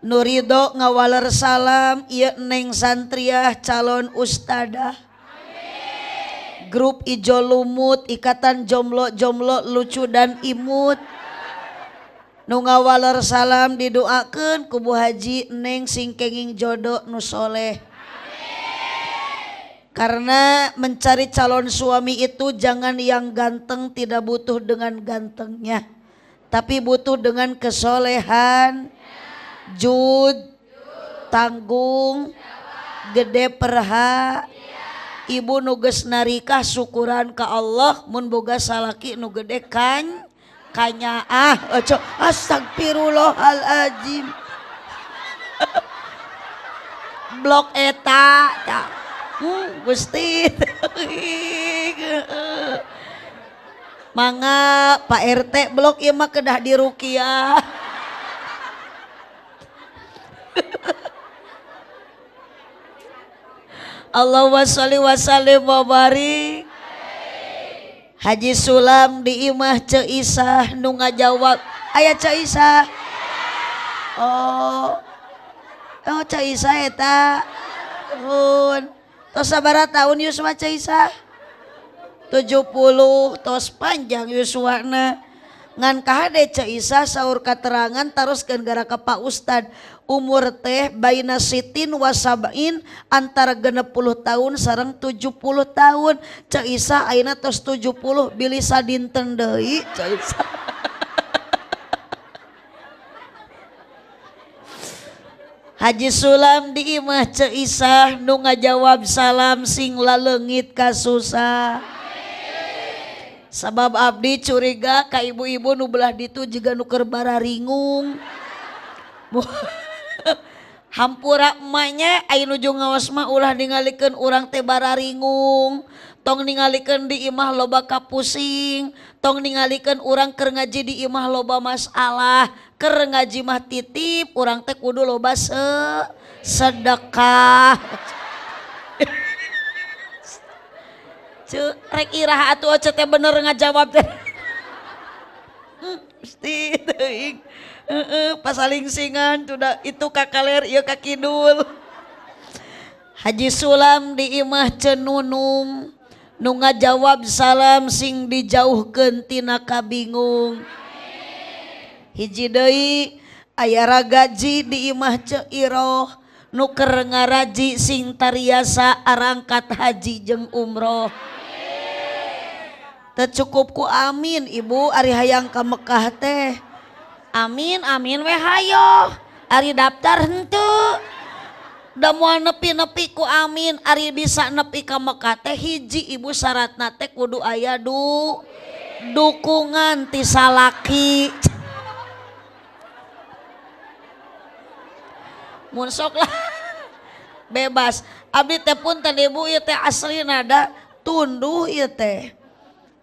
Nurido ngawaler salam ieu Neng Santriah calon ustadah. Grup Ijo Lumut Ikatan Jomblo-jomblo lucu dan imut. Nu ngawaler salam didoakeun ku Bu Haji Neng sing kenging jodoh nu soleh. Karena mencari calon suami itu jangan yang ganteng, tidak butuh dengan gantengnya, tapi butuh dengan kesolehan, jud, tanggung, gede perha. Ibu nuges narikah syukuran ka Allah mun boga salaki nu gede kanyaah. Astagfirullahaladzim. Blok eta Gusti. Mangga Pak RT blok ieu mah kedah diruqyah. Allahumma sholli wa sallim wa barik. Haji Sulam di imah Ceu Isah nu ngajawab. Aya Ceu Isah. Oh Ceu Isah eta. Tos sabaraha tahun yuswa Ceu Isah? 70. Tos panjang yuswana. Ngan kahade Ceu Isah saur katerangan taroskeun gara ka Pak Ustad. Umur teh baina sitin wa sab'in antara 60 tahun sareng 70 tahun. Ceu Isah ayeuna tos 70 bilih sadinten deui Ceu Isah. Haji Sulam di imah Ceu Isah nu ngajawab salam sing laleungit ka susah. Sabab abdi curiga ka ibu-ibu nu belah ditu jiga nu keur bararingung. Hampura emaknya aya nuju ngaos mah ulah ningalikeun urang teh bararingung, tong ningalikeun di imah loba kapusing, tong ningalikeun urang keur ngaji di imah loba masalah, keur ngaji mah titip, urang teh kudu loba sedekah. Rek iraha atuh teh bener ngajawab teh. Pasti teuing. Pasalingsingan sudah itu kakaler ieu ka kidul. Haji Sulam di imah Cenunung nu ngajawab salam sing dijauhkeun tina kabingung. Hiji deui aya ragaji di imah Ceu Iroh nu keur ngaraji sing tariasa arangkat haji jeung umroh. Teu cukup ku amin ibu ari hayang ka Mekah teh. Amin amin we hayo. Ari daftar henteu. Da moal nepi-nepi ku amin ari bisa nepi ka Mekah teh hiji ibu syaratna teh kudu aya dukungan ti salaki. Mun sok lah bebas. Abdi teh punten ibu ieu teh aslina da tunduh ieu teh.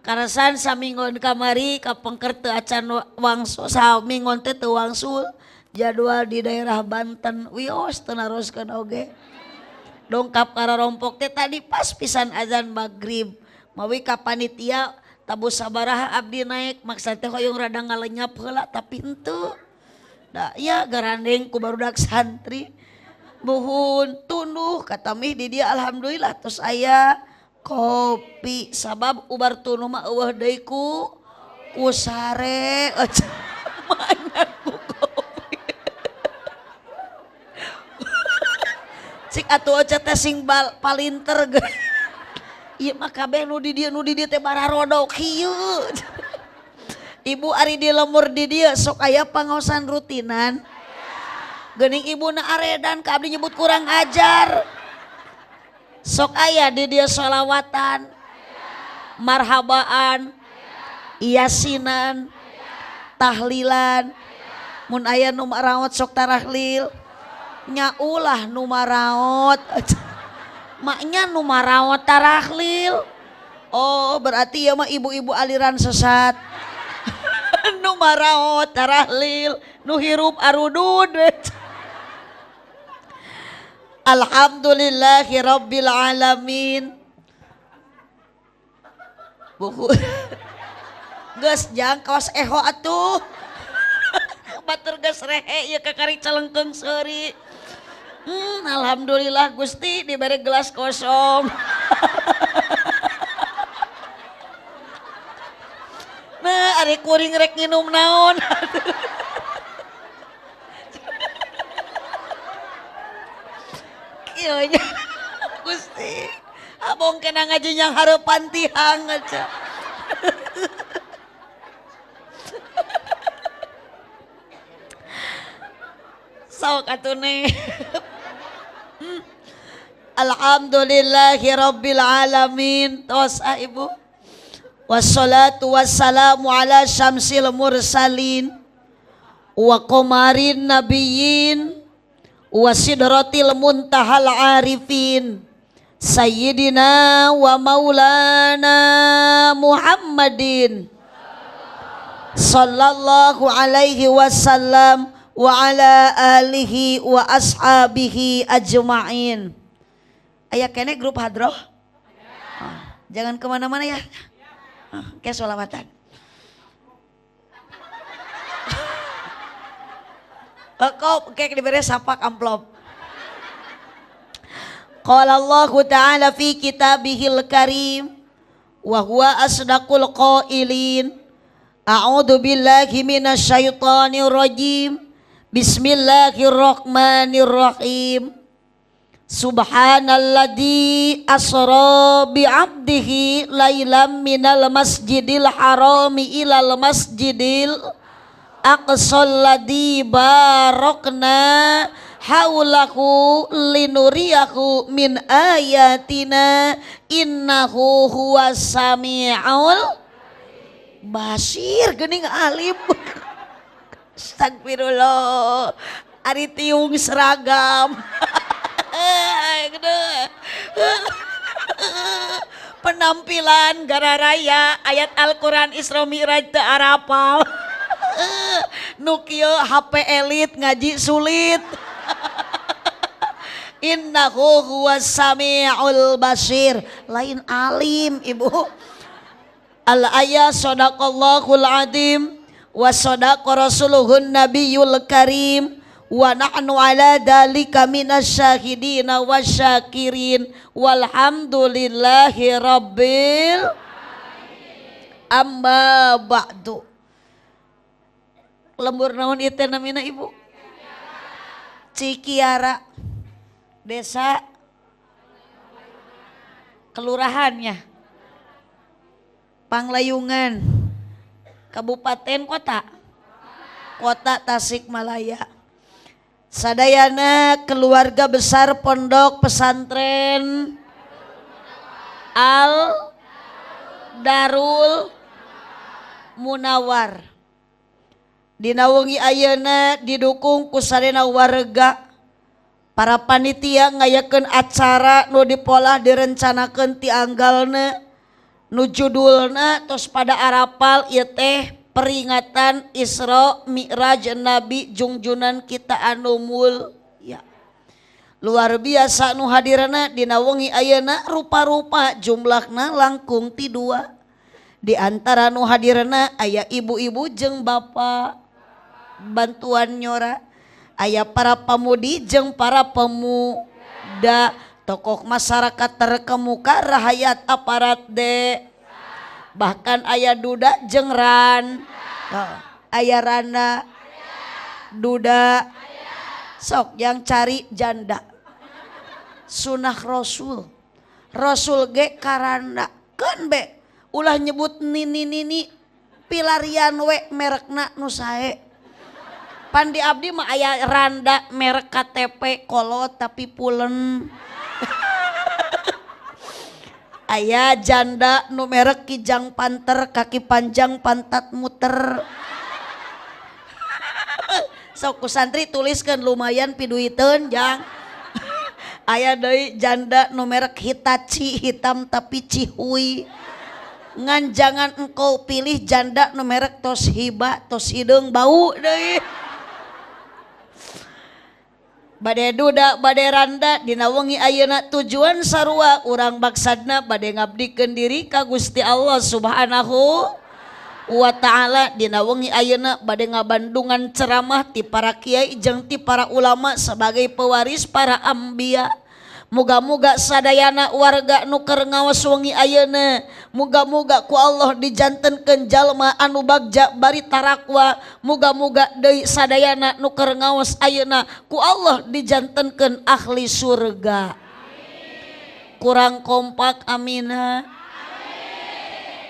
Karasan samingon kamari kapengker teu acan wangsul samingon teh teu wangsul jadwal di daerah Banten wios teu naroskeun oge. Dongkap kararompok teh tadi pas pisan azan maghrib mawi ka panitia tabu sabaraha abdi naik maksud teh hoyong rada ngalenyap heula tapi henteu. Da ya garandeng ku barudak santri muhun tunduh katamih di dia alhamdulillah tos aya kopi sabab ubar tunu mah eueuh deui ku sare mana ku kopi cik atuh oce teh sing palinter ge ieu mah kabeh nu di dieu teh bararodok hieu. Ibu ari di lemur di dieu sok aya pangaosan rutinan geuning ibuna aredan ka abdi nyebut kurang ajar. Sok aya di dia sholawatan, marhabaan, yasinan, tahlilan, mun aya nu maraot sok tarahlil, nya ulah nu maraot, maknya nu maraot tarahlil. Oh berarti ya mah ibu-ibu aliran sesat, nu maraot tarahlil, nu hirup arudud. Alhamdulillahi rabbil alamin. Buku geus jang kaos eho atuh. batur geus rehe ieu kakari calengkeung seuri. Alhamdulillah Gusti diberi gelas kosong. Nah, ari kuring rek nginum naon. Kieu nya Gusti. Abong kena ngaji yang harapan tihang aja. Sok atune. Alhamdulillahi rabbil alamin. Tos ibu. Wassalatu wassalamu ala syamsil mursalin wa qamarin nabiyyin wa sidratil muntahal arifin sayyidina wa maulana Muhammadin sallallahu alaihi wasallam wa ala alihi wa ashabihi ajma'in. Aya kene grup hadroh? Jangan kemana-mana ya. Kayak sholawatan. Kau kayak diberi sapak amplop. Qala Allah Ta'ala fi kitabihil karim wa huwa asdaqul qailin. A'udzu billahi minasyaitonir rajim. Bismillahirrahmanirrahim. Subhanalladzi asra bi'abdihi lailam minal masjidil harami ilal masjidil aqsal ladzi barakna haulahu linuriyahu min ayatina innahu huwas samiul basir. Geuning alim. Astagfirullah. Ari tiung seragam. Penampilan gara raya ayat Al-Quran Isra Mi'raj teu arapal. Nu kieu HP elit ngaji sulit. Innahu huwas samiul basir. Lain alim ibu. Al-ayah sadaqallahul azim wa sadaqa rasuluhun nabiyul karim. Wa nahnu ala dzalika minasyahidina wasyakirin walhamdulillahi rabbil amma ba'du. Lembur naon ieu teh namina ibu? Cikiara. Desa kelurahannya Panglayungan, Kabupaten Kota Tasikmalaya. Sadayana keluarga besar Pondok Pesantren Al Darul Munawar dina wengi ayeuna didukung ku sadayana warga, para panitia ngayakeun acara nu dipolah direncanakeun ti anggalna nu judulna tos pada arapal ieu teh peringatan Isra Mi'raj Nabi junjunan kita anu mulia. Luar biasa nu hadirana dina wengi ayeuna rupa-rupa jumlahna langkung ti 2. Di antara nu hadirana aya ibu-ibu jeung bapak bantuan nyora, aya para pamudi jeung para pemuda, tokoh masyarakat terkemuka rahayat aparat bahkan aya duda jeung aya randa duda sok yang cari janda sunah Rasul ge karanda keun be ulah nyebut nini pilarian we merekna nu sae. Pandi abdi mah aya randa merek KTP kolot tapi pulen. Aya janda nu merek kijang panter kaki panjang pantat muter. Sok ku santri tuliskeun lumayan piduiteun jang. Aya deui janda nu merek Hitachi hitam tapi cihui. Ngan jangan engkau pilih janda nu merek Toshiba tos hideung bau deui. Bade duda bade randa dina wengi ayeuna tujuan sarua urang baksadna bade ngabdikeun diri ka Gusti Allah Subhanahu wa ta'ala dina wengi ayeuna bade ngabandungan ceramah ti para kiai jeung ti para ulama sebagai pewaris para ambia. Muga-muga sadayana warga nu keur ngaos wengi ayeuna muga-muga ku Allah dijantenkeun jalma anu bagja bari tarakwa. Muga-muga deui sadayana nu keur ngaos ayeuna ku Allah dijantenkeun ahli surga. Kurang kompak amina.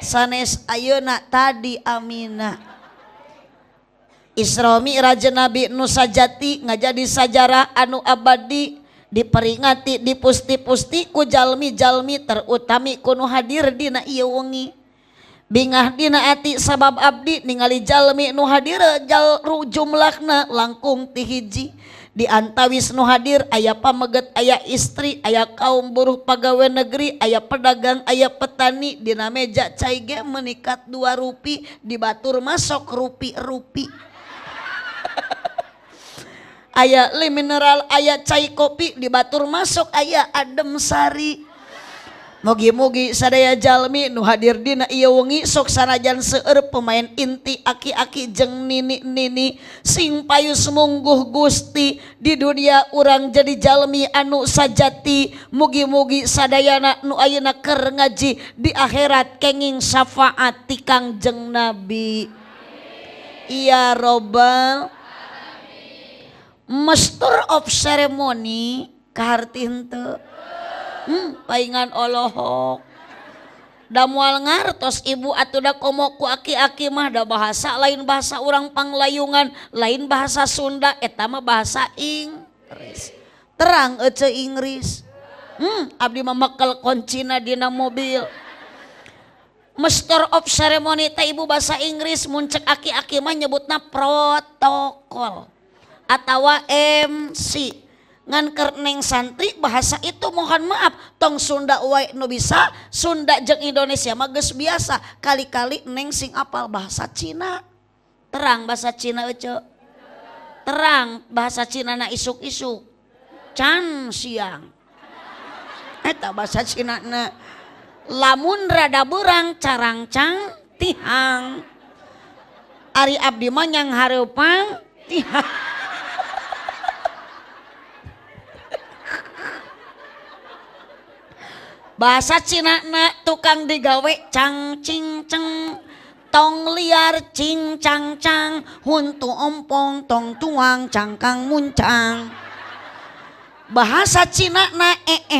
Sanes ayeuna tadi amina. Isra Mi'raj Nabi nu sajati ngajadi sajarah anu abadi diperingati dipusti-pusti ku jalmi-jalmi terutami kuno hadir dina ieu wengi. Bingah dina ati sabab abdi ningali jalmi nu hadir jumlahna langkung ti hiji. Di antawis nu hadir aya pameget, aya istri, aya kaum buruh pagawe negeri, aya pedagang, aya petani. Dina meja cai ge menikat 2 rupi, dibatur masuk rupi-rupi. Aya li mineral, aya cai kopi, dibatur masuk aya adem sari. Mugi-mugi sadaya jalmi nu hadir dina ieu wengi sok sanajan seueur pemain inti aki-aki jeung nini-nini sing payus mungguh Gusti di dunia urang jadi jalmi anu sajati. Mugi-mugi sadayana nu ayeuna keur ngaji di akhirat kenging syafaat ti Kangjeng Nabi. Ya Robbal Master of Ceremony kaharti henteu. Paingan Olohok da moal ngartos ibu atuh da komo ku aki-aki mah da bahasa lain bahasa urang Panglayungan, lain bahasa Sunda, eta mah bahasa Inggris. Terang ece Inggris. Abdi mah mekel kuncina dina mobil. Master of Ceremony teh ibu bahasa Inggris, mun cek aki-aki mah nyebutna protokol atawa MC. Ngan keur neng santri bahasa itu mohon maaf tong Sunda wae nu bisa, Sunda jeung Indonesia mah geus biasa. Kali-kali neng sing apal bahasa Cina. Terang bahasa Cina ece. Terang bahasa Cina na isuk-isuk. Can siang. Eta bahasa Cina na. Lamun rada beurang carangcang tihang. Ari abdi mah nyang hareupang tihang. Bahasa Cina na tukang digawe cang cing ceng, tong liar cing cang cang, huntu ompong tong tuang cangkang muncang. Bahasa Cina na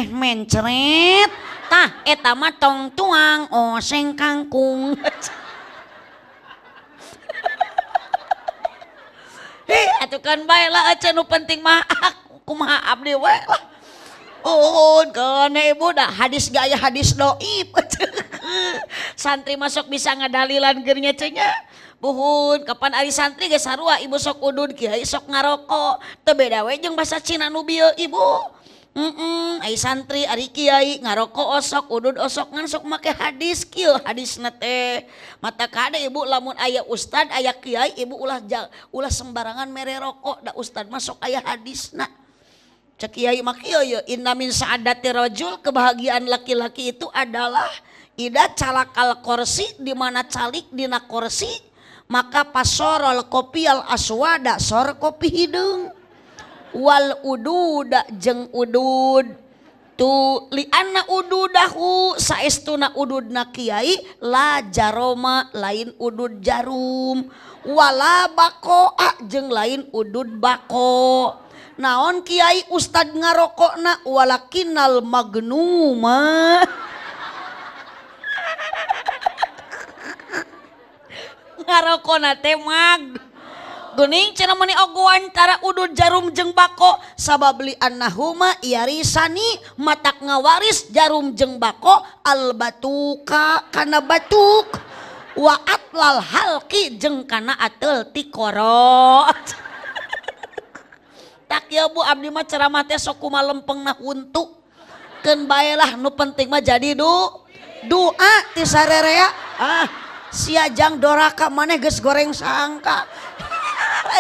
mencret, tah eta mah tong tuang oseng kangkung. Atuh kan bae lah aca nu penting mah kumaha abdi we lah. Kene ibu dah hadis gaya hadis doib. Santri masuk bisa ngadalilan gernya cenah. Buhun kapan ari santri geus sarua ibu sok udud kiai sok ngarokok. Teu beda we jeung bahasa Cina nu bieu ibu. Ai santri ari kiai ngarokok osok udud osok ngan sok make hadis kieu hadisna teh. Mata kade ibu lamun aya ustad aya kiai ibu ulah sembarangan mere rokok da ustad masuk aya hadisna. Cek kiai mah kieu ye inna min sa'adati rajul, kebahagiaan laki-laki itu adalah ida calakal korsi, di mana calik dina korsi maka pasorol kopial aswada sor kopi hidung wal ududa jeung udud tu li anna ududahu saestuna ududna kiai la jaroma lain udud jarum wala bakoa jeung lain udud bako. Naon kiai ustad ngarokokna walakinal magnuma. Ngarokokna teh mag. Geuning cenah meuni ogo antara udud jarum jeung bako sabab li annahuma yarisani matak ngawaris jarum jeung bako al batuka kana batuk wa atlal halki jeung kana ateul ti korot. Tak ya bu abdi mah ceramah teh sok kumaha lempengna huntu. Keun bae lah nu penting mah jadi doa ti sarerea. Siajang doraka maneh geus goreng sangka.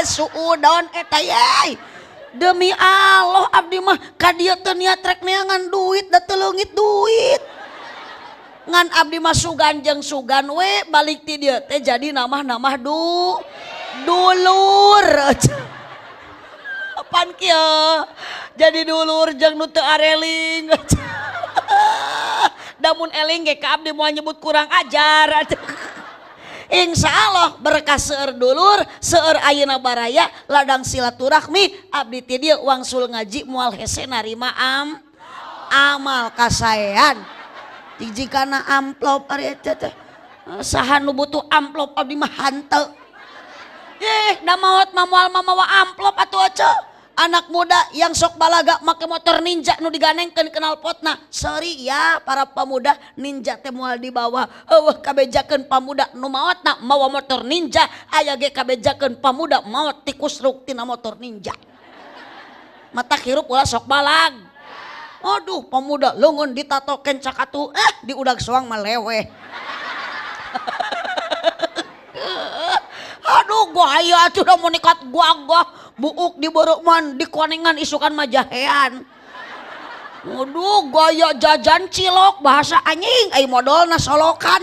Suudon eta yai. Demi Allah abdi mah ka dieu teu niat rek neangan duit da teu leungit duit. ngan abdi mah sugan jeung sugan we balik ti dieu teh jadi namah dulur. Apaan kieu? Jadi dulur jeung nu teu areling. Damun eling ge ka abdi moal nyebut kurang ajar. Insya Allah berkah seueur dulur, seueur ayeuna baraya, ladang silaturahmi, abdi ti dieu wangsul ngaji moal hese narima amal kasaean. Jikana amplop ari eta teh. Saha nu butuh amplop abdi mah hanteu. Da maot mah moal mamawa amplop atuh aca. Anak muda yang sok balaga make motor ninja nu diganengkeun kenal potna. Sorry ya para pemuda, ninja teh moal dibawa. Eueuh kabejakeun pamuda nu maotna mawa motor ninja, aya ge kabejakeun pamuda maot tikus ruk tina motor ninja. Mata hirup ulah sok balag. Aduh pemuda leungeun ditatokeun cakatu, diudag soang mah leweh. Aduh gaya atuh da mun nikat gua buuk di borokman di konengan isukan majahean. Aduh gaya jajan cilok bahasa anjing ai modalna solokan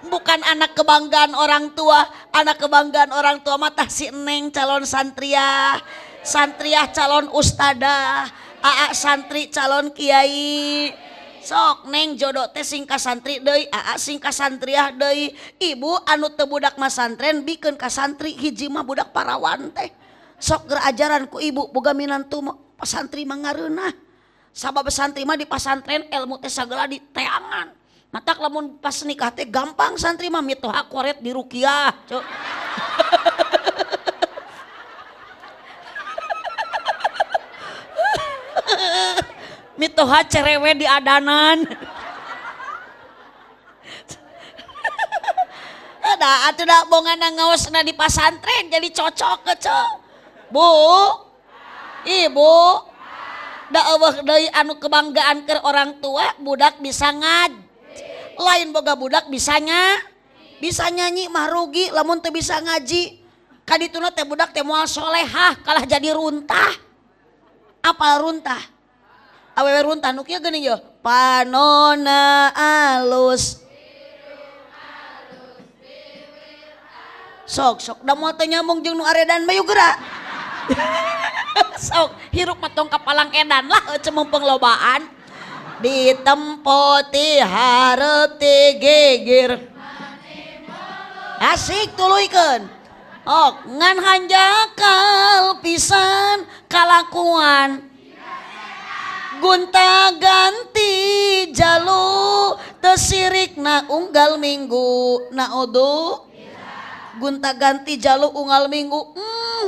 Bukan anak kebanggaan orang tua, anak kebanggaan orang tua mata si Neng calon santriah, santriah calon ustadah, aa santri calon kiai. Sok Neng jodoh teh sing ka santri deui, aa sing ka santriah deui. Ibu anu teu budak masantren bikeun ka santri hiji mah budak parawan teh. Sok ger ajaran ku ibu boga minantu pasantri mah ngareunah. Sabab santri mah di pasantren ilmu teh sagala di teangan. Matak lamun pas nikah teh gampang santri mah mitoha koret di rukiah, cuk. Mitoha cerewe di adanan. Ada atuh da bongana ngaosna di pasantren jadi cocok ke cok. Bu, ibu, da eueuh deui anu kebanggaan ke orang tua budak bisa ngaji. Lain boga budak bisa nyanyi mah rugi lamun teu bisa ngaji. Kadituna teh budak teh moal solehah kalah jadi runtah. Apal runtah? Awewe runtah nu kieu geuning yo. Panona alus. Sok da moal teu nyambung jeung nu aredan mah yuk geura. Sok hirup matong kapalang edan lah eueuh meumpeng lobaan. Ditempoti hareup ti geger. Asik tuluykeun. Ok ngan hanjakal pisan kalakuan. Gunta ganti jalu tesirikna unggal minggu naodo. Gunta ganti jalu unggal minggu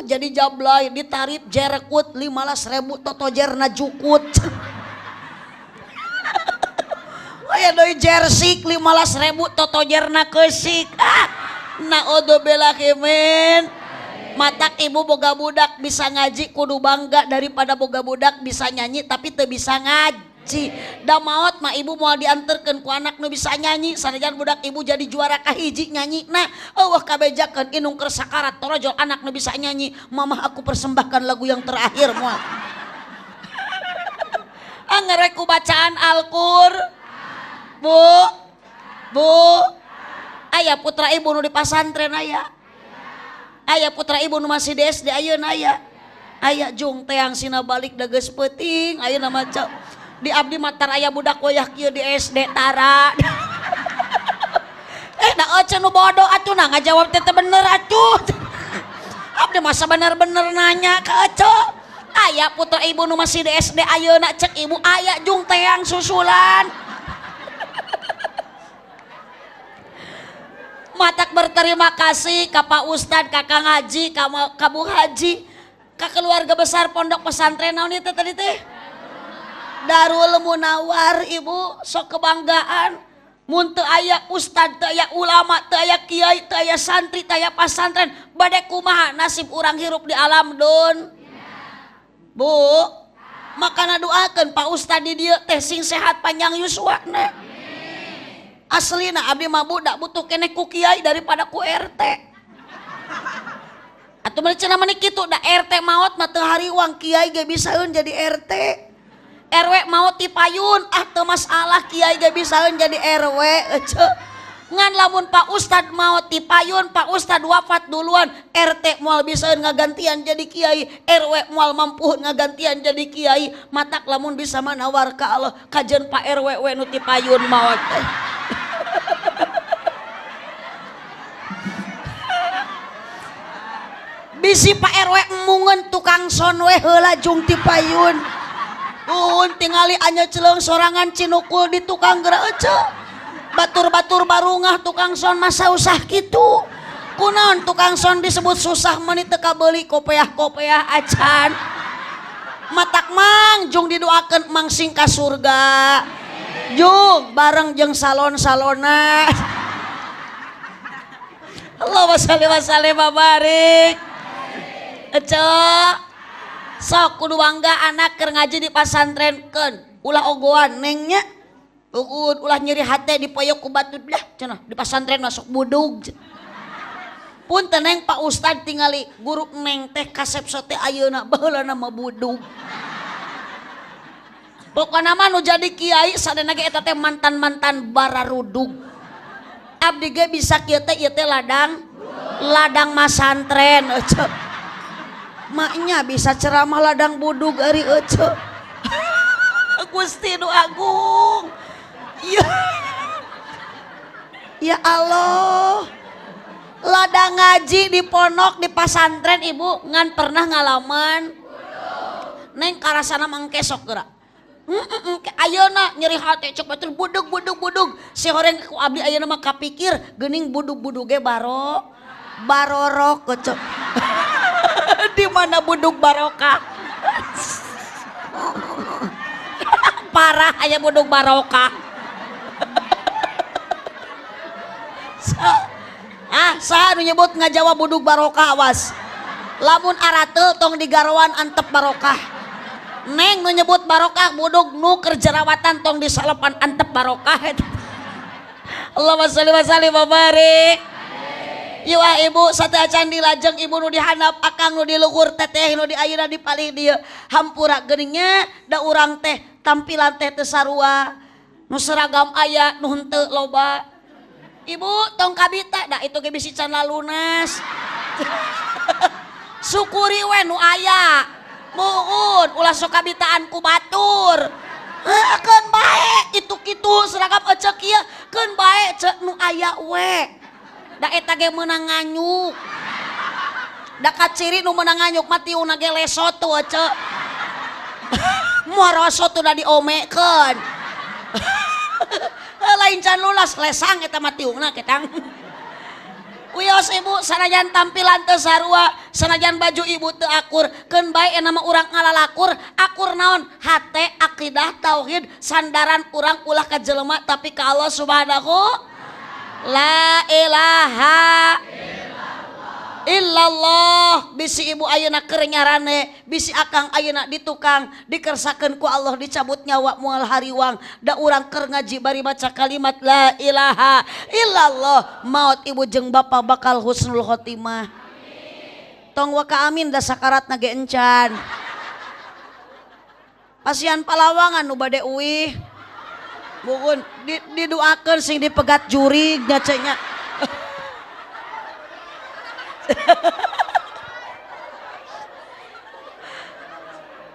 jadi jablay ditarip jerekut 15.000 totojerna jukut. Aya deui jersik 15.000 totojerna keusik. Naodo bela kemen. Matak ibu boga budak bisa ngaji kudu bangga daripada boga budak bisa nyanyi tapi teu bisa ngaji. Da maot mah ibu moal dianterkeun ku anak nu bisa nyanyi sanajan budak ibu jadi juara kahiji nyanyi. Nah, eueuh kabejakeun inung keur sakarat torojol anak nu bisa nyanyi. Mamah aku persembahkan lagu yang terakhir moal. Angerek ku bacaan Al-Qur. Bu. Aya putra ibu nu di pasantren aya. Aya putra ibu nu masih di SD ayeuna aya. Aya jung teang sina balik da geus peuting ayeuna mah di abdi matar aya budak wayah kieu di SD tara. Da ece nu bodoh atuh nah ngajawab teh bener atuh. Abdi masa bener-bener nanya ka ece. Aya putra ibu nu masih di SD ayeuna cek ibu aya jung teang susulan. Matak berterima kasih ka Pak Ustad, ka Kang Haji, ka Bu Haji, ka keluarga besar pondok pesantren naon ieu tadi teh? Darul Munawwar ibu, sok kebanggaan. Mun teu aya ustad, teu aya ulama, teu aya kiai, teu aya santri, teu aya pasantren, bade kumaha nasib urang hirup di alam dun? Bu, makana doakeun Pak Ustad di dieu teh sing sehat panjang yuswana. Aslina abdi mah budak butuh keneh ku kiai daripada ku RT. Atuh mah cenah mani kitu da RT maot mah teu hariwang kiai ge bisaeun jadi RT. RW mau tipayun teu masalah kiai ge bisaeun jadi RW ngan lamun Pak Ustad mau tipayun Pak Ustad wafat duluan RT moal bisaeun ngagantian jadi kiai RW moal mampuh ngagantian jadi kiai matak lamun bisa manawar ka Allah kajen Pak RW we nu tipayun maot bisi Pak RW emungeun tukang son we heula jung tipayun tingali anya celeng sorangan cinukul di tukang geura batur-batur barungah tukang son masa usah gitu kunaon tukang son disebut susah menit teka beli kopeah-kopeah acan matak mang jung didoakeun mangsing ka surga jung bareng jeung salon-salona Allahumma shalli wa sallim wa barik sok kudu bangga anak keur ngaji di pasantrenkeun ulah ogoan nengnya ulah nyeri hati dipoyok ku batu dah cenah di pasantren masuk budug punten neng Pak Ustad tingali guru neng teh kasep sote ayeuna baheulana mah budug pokona mah nu jadi kiai sadana ge eta teh mantan-mantan bararudug abdi ge bisa kieu teh ieu teh ladang masantren maknya bisa ceramah ladang budug ari Gusti nu agung ya Allah ladang ngaji di pondok di pasantren ibu ngan pernah ngalaman neng karasana mangke sok geura ayeuna nyeri hate cek batur budug si horeng ku abdi ayeuna mah kapikir geuning budug-buduge barorok kocok di mana budug barokah parah aya budug barokah saha nu nyebut ngajawab budug barokah awas lamun arateul tong digarowan antep barokah neng nu nyebut barokah budug nu keur jerawatan tong disalepan antep barokah Allahumma sholli wa sallim wa barik ieu ibu sateu acan dilajeng ibu nu dihandap akang nu diluhur teteh nu di ayeuna di paling dieu hampura geuningnya da urang teh tampilan teh teu sarua nu seragam aya nu henteu loba ibu tong kabita dah itu ge bisi can lalunas syukuri we nu aya muhun ulah sok kabitaan ku batur keun bae itu kitu seragam ecek ieu keun bae cek nu aya we da eta ge meunang nganyuk da kaciri nu meunang nganyuk mah tiuna ge leso tu cek moroso tu da diomekeun lain can lulas lesang eta mah tiungna ketang wios ibu sanajan tampilan teu sarua sanajan baju ibu teu akur keun bae nama urang ngalalakur akur naon hate akidah tauhid sandaran urang ulah ka jelema tapi ka Allah subhanahu la ilaha illallah bisi ibu ayeuna keur nyarane bisi akang ayeuna di tukang dikersakeun ku Allah dicabut nyawa moal hariwang da urang keur ngaji bari baca kalimat la ilaha illallah maot ibu jeung bapa bakal husnul khotimah tong wa ka amin da sakaratna ge encan pasian palawangan nu bade uih bugun didoakeun sing dipegat jurig nya cenah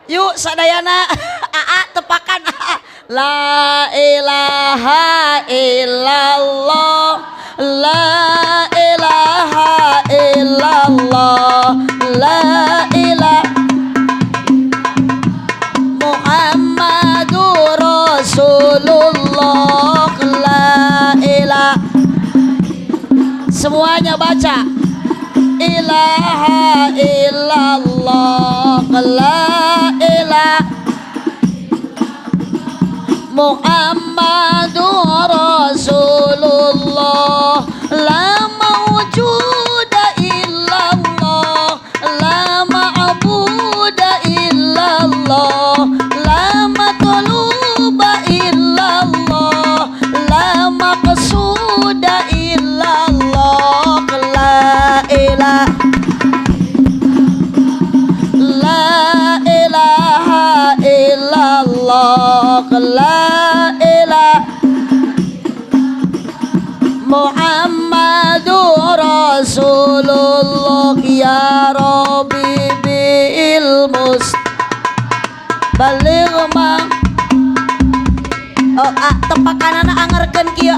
yuk sadayana tepakan la ilaha illallah la ilaha illallah la ilaha Muhammadur Rasulullah la ilaha semuanya baca ilaha illallah la ilaha Muhammadur Rasulullah la mawjuda illallah la ma'buda illallah la matluba illallah la maqsuda illallah la ilaha la ilaha illallah la ilaha Muhammadur Rasulullah ya Rabbi bil baligh ma tepakanana angerkeun kieu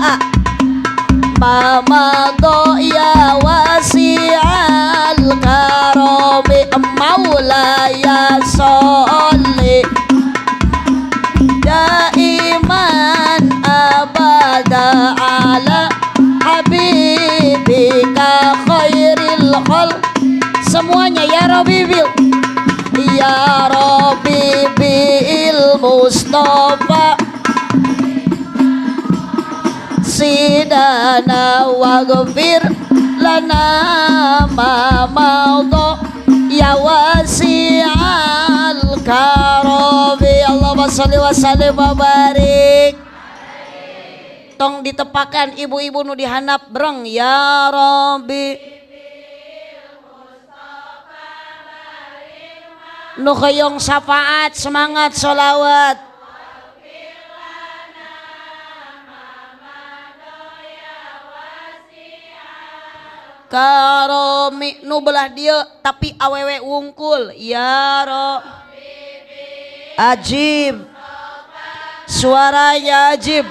mama do ya wasi'al karami maulaya sholli daiman abada ala habibika khairil khalq semuanya ya Rabbi bil Mustafa sidana waghfir lana ma madha ya wasi'al karami Allahumma sholli wa sallim wa barik. Tong ditepakan ibu-ibu nu dihandap breng ya Rabbi nu hoyong syafaat semangat sholawat karomi nu belah dia tapi awewe wungkul ya Rabbi ajib suaranya ajib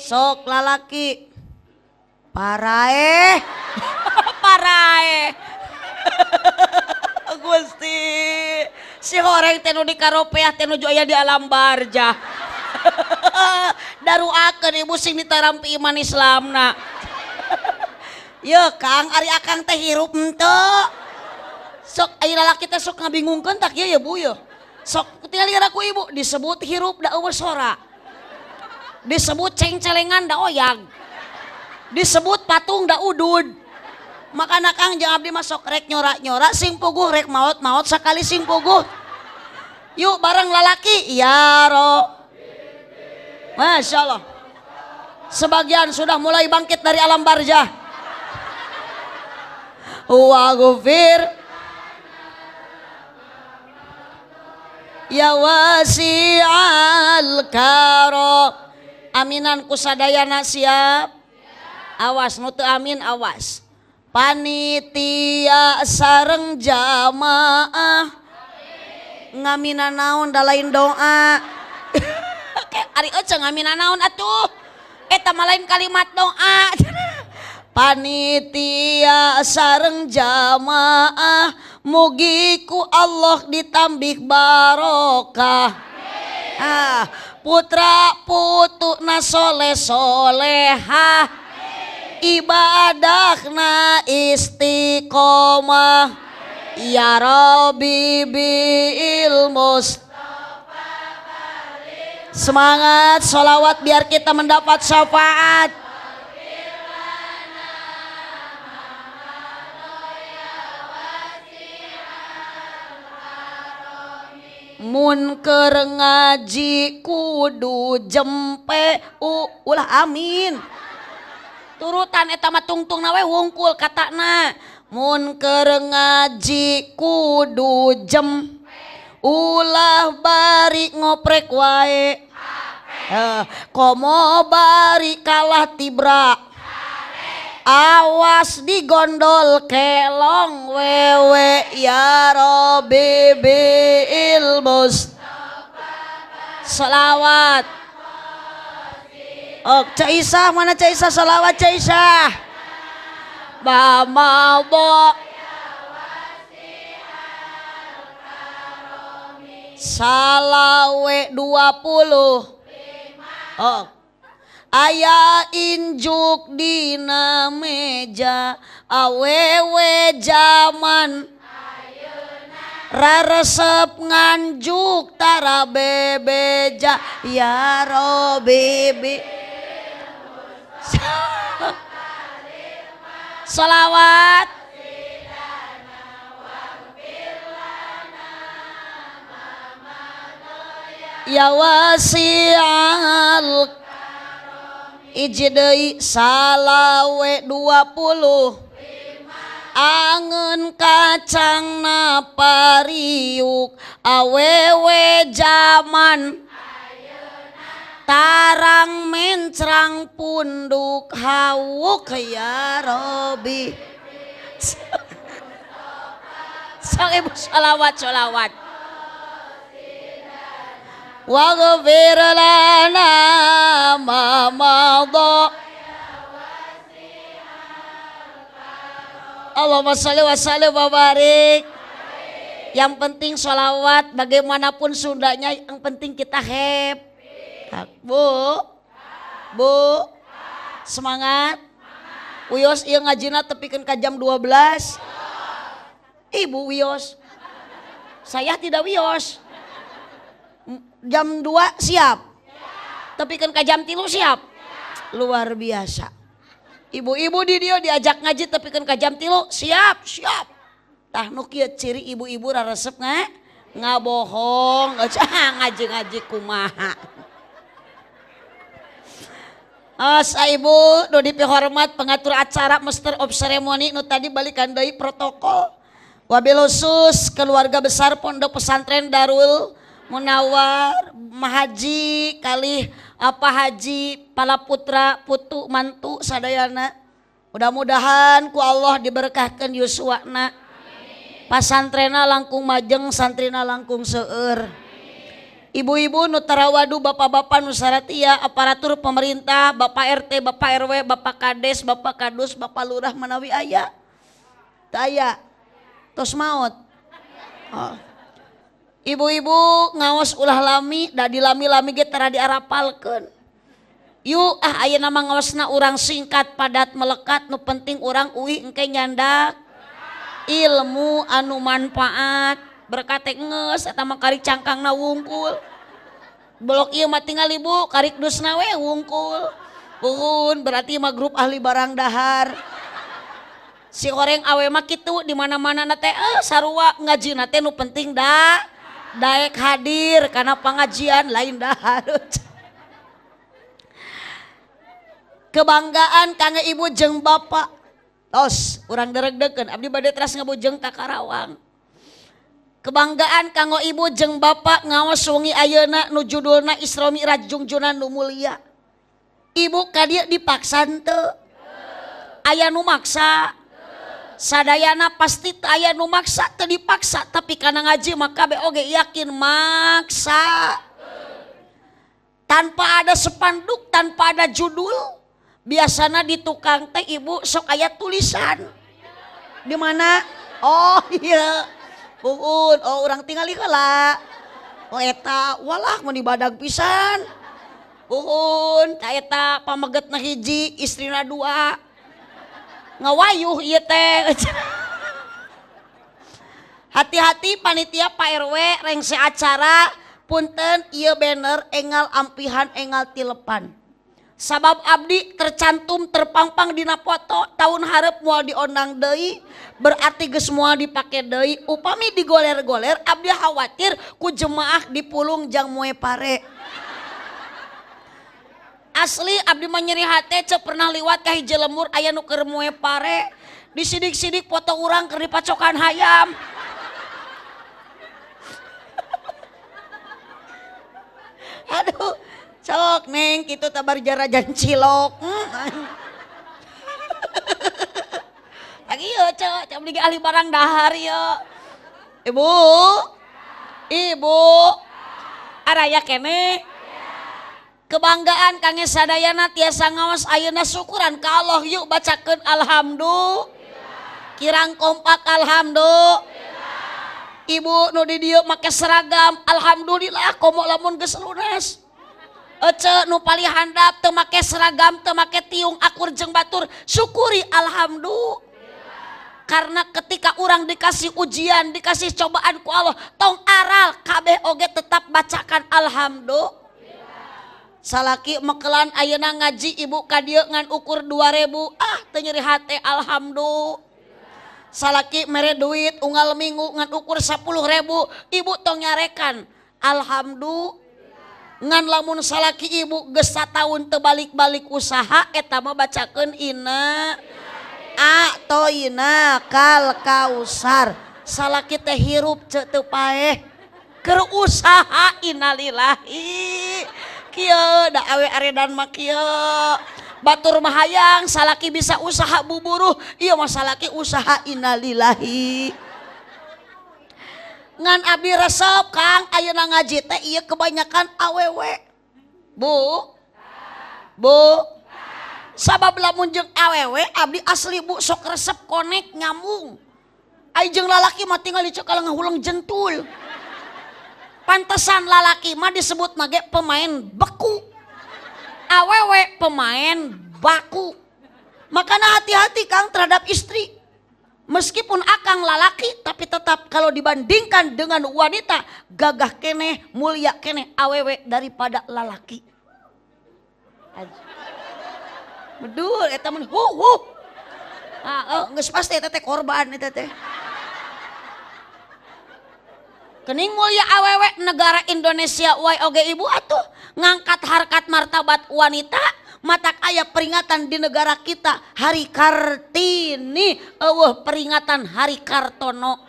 sok lalaki parae parae Gusti si horeng teh nu di karopeah teh nuju aya di alam barja daruakeun ibu sing ditarampi iman Islamna ye Kang ari akang teh hirup henteu sok aya lalaki teh sok ngabingungkeun tak ya Bu ye sok tinggal lihat aku ibu disebut hirup da eueuh sora disebut ceng-celengan da oyang disebut patung da udud makana Kang jeung abdi masuk rek nyora-nyora sing puguh rek maot-maot sakali sing puguh yuk bareng lalaki ya Masya Allah sebagian sudah mulai bangkit dari alam barzah wa ghufir ya wasi'al karam aminan kusadayana siap awas nu teu amin awas panitia sareng jamaah ngaminan naon da lain doa ari euceung ngaminan naon atuh eta mah lain kalimat doa panitia sareng jamaah mugi ku Allah ditambih barokah putra putuna soleh solehah ibadahna istiqomah ya Rabbi bil semangat sholawat biar kita mendapat syafaat mun keur ngaji kudu jempe ulah amin turutan eta mah tungtungna we wungkul katana mun keur ngaji kudu ulah bari ngoprek wae komo bari kalah tibra awas digondol kelong wewe ya Rabbi bil salawat Cak Isah mana Cak Isah salawat Cak Isah Bama bo salawe 20 aya injuk dina meja awewe zaman raresep nganjuk tara bebeja ya Rabbi salawat ya wasi'al Iji deui salawe 20 angeun kacangna pariuk awewe zaman tarang mencrang punduk hawuk ya Robi. Sok ibu sholawat waghfir lana ma madha Allahumma sholli wa sallim wa barik. Yang penting sholawat bagaimanapun Sundanya, yang penting kita happy. Bu semangat. Wios ieu ngajina tepikeun ka jam 12. Ibu wios. Saya tidak wios. Jam 2 siap. Tepikeun ka jam 3 siap. Luar biasa. Ibu-ibu di dia diajak ngaji tepikeun ka jam 3 siap. Tah nu kieu ciri ibu-ibu raresep ngabohong. Ngaji-ngaji kumaha. Ibu nu dipihormat pengatur acara Master of Ceremony nu tadi balikan deui protokol. Wabil khusus keluarga besar Pondok Pesantren Darul Munawwar, Mahaji kalih Haji Palaputra putu mantu sadayana. Mudah-mudahan ku Allah diberkahkeun yuswana. Pasantrena langkung majeng, santrina langkung seueur. Ibu-ibu nu tarawadu, bapak-bapak nu saratia, aparatur pemerintah, bapak RT, bapak RW, bapak Kades, bapak Kadus, bapak lurah menawi aya. Taya. Tos maot. Ibu-ibu ngaos ulah lami, da dilami-lami ge tara diarapalkeun. Yuk ayeuna mah ngaosna urang singkat padat melekat, nu penting urang uih engke nyandak ilmu anu manfaat. Berkate ngeus eta mah kari cangkangna wungkul. Blok ieu mah tinggal ibu kari dusna we wungkul. Puhun berarti mah grup ahli barang dahar. Si goreng awe mah kitu di mana-mana na teh sarua ngajina teh nu penting daek hadir karena pengajian lain dahar. Kebanggaan kangge ibu jeung bapak. Tos urang deregdekeun abdi bade teras ngabujeng ka Karawang. Kebanggaan kanggo ibu jeung bapak ngaos wengi ayeuna nu judulna Isra Mi'raj junjunan nu mulia. Ibu ka dieu dipaksa teu? Aya nu maksa. Sadayana pasti aya nu maksa teu dipaksa, tapi kana ngaji mah kabe oge yakin maksa. Tanpa ada spanduk, tanpa ada judul, biasana di tukang teh ibu sok aya tulisan. Di mana? Oh iya. Puhun, orang tinggal heula. Oh eta walah mun dibadag pisan. Puhun, ka eta pamegetna hiji, istrina 2. Ngawayuh ieu teh. Hati-hati panitia Pak RW rengse acara, punten ieu banner engal ampihan engal tilepan. Sabab abdi tercantum terpampang dina foto tahun hareup moal diondang deui berarti geus moal dipake deui. Upami digoler-goler abdi khawatir ku jemaah dipulung jang moe pare. Asli abdi mah nyeri hate ceu pernah liwat ka hiji lembur aya nu keur moe pare disidik-sidik foto urang keur dipacokan hayam. Aduh sok neng kitu tabar jarajan cilok. Lagi yo cok beli ahli barang dahar yo. Ibu araya kene. Kebanggaan kangge sadayana tiasa ngaos ayeuna syukuran ka Allah yuk bacakeun alhamdulillah. Kirang kompak alhamdulillah. Ibu nu di dieu make seragam alhamdulillah komo lamun geus lunas. Ece nu pali handap teu make seragam teu make tiung akur jeung batur syukuri alhamdulillah. Karena ketika orang dikasih ujian dikasih cobaan ku Allah tong aral kabeh oge tetap bacakan alhamdulillah. Salaki mekelan ayeuna ngaji ibu ka dieu ngan ukur 2.000 teu nyeri hate alhamdulillah. Salaki mere duit unggal minggu ngan ukur 10.000 ibu tong nyarekan alhamdulillah. ngan lamun salaki ibu geus sataun teu balik-balik usaha eta mah bacakeun ina atoina kal kausar salaki teh hirup ceuk teu paeh keur usaha innalillahi kieu da awe aredan mah kieu batur mah hayang salaki bisa usaha buburuh ieu mah salaki usaha innalillahi ngan abdi resep Kang ayeuna ngaji teh ieu kebanyakan awewe bu sabab lamun jeung awewe abdi asli bu sok resep konek nyambung ai jeung lalaki mah tinggal dicekal ngahulang jentul pantesan lalaki mah disebut mage pemain beku awewe pemain baku makanya hati-hati Kang terhadap istri meskipun akang lalaki tapi tetap kalau dibandingkan dengan wanita gagah keneh mulia keneh awewe daripada lalaki bedul eta mun geus pasti eta teh korban eta teh kening mulia awewe negara Indonesia wae oge ibu atuh ngangkat harkat martabat wanita matak aya peringatan di negara kita Hari Kartini eueuh peringatan Hari Kartono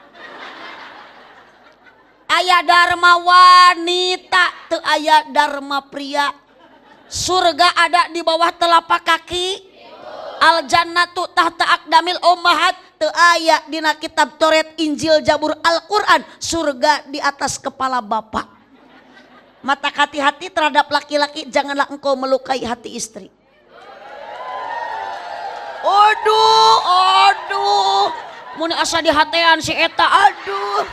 aya dharma wanita teu aya dharma pria surga ada di bawah telapak kaki al jannatu tahta aqdamil ummahat teu aya dina kitab Toret Injil Zabur Al-Qur'an surga di atas kepala bapak mata hati-hati terhadap laki-laki janganlah engkau melukai hati istri aduh mun asa dihatean si eta aduh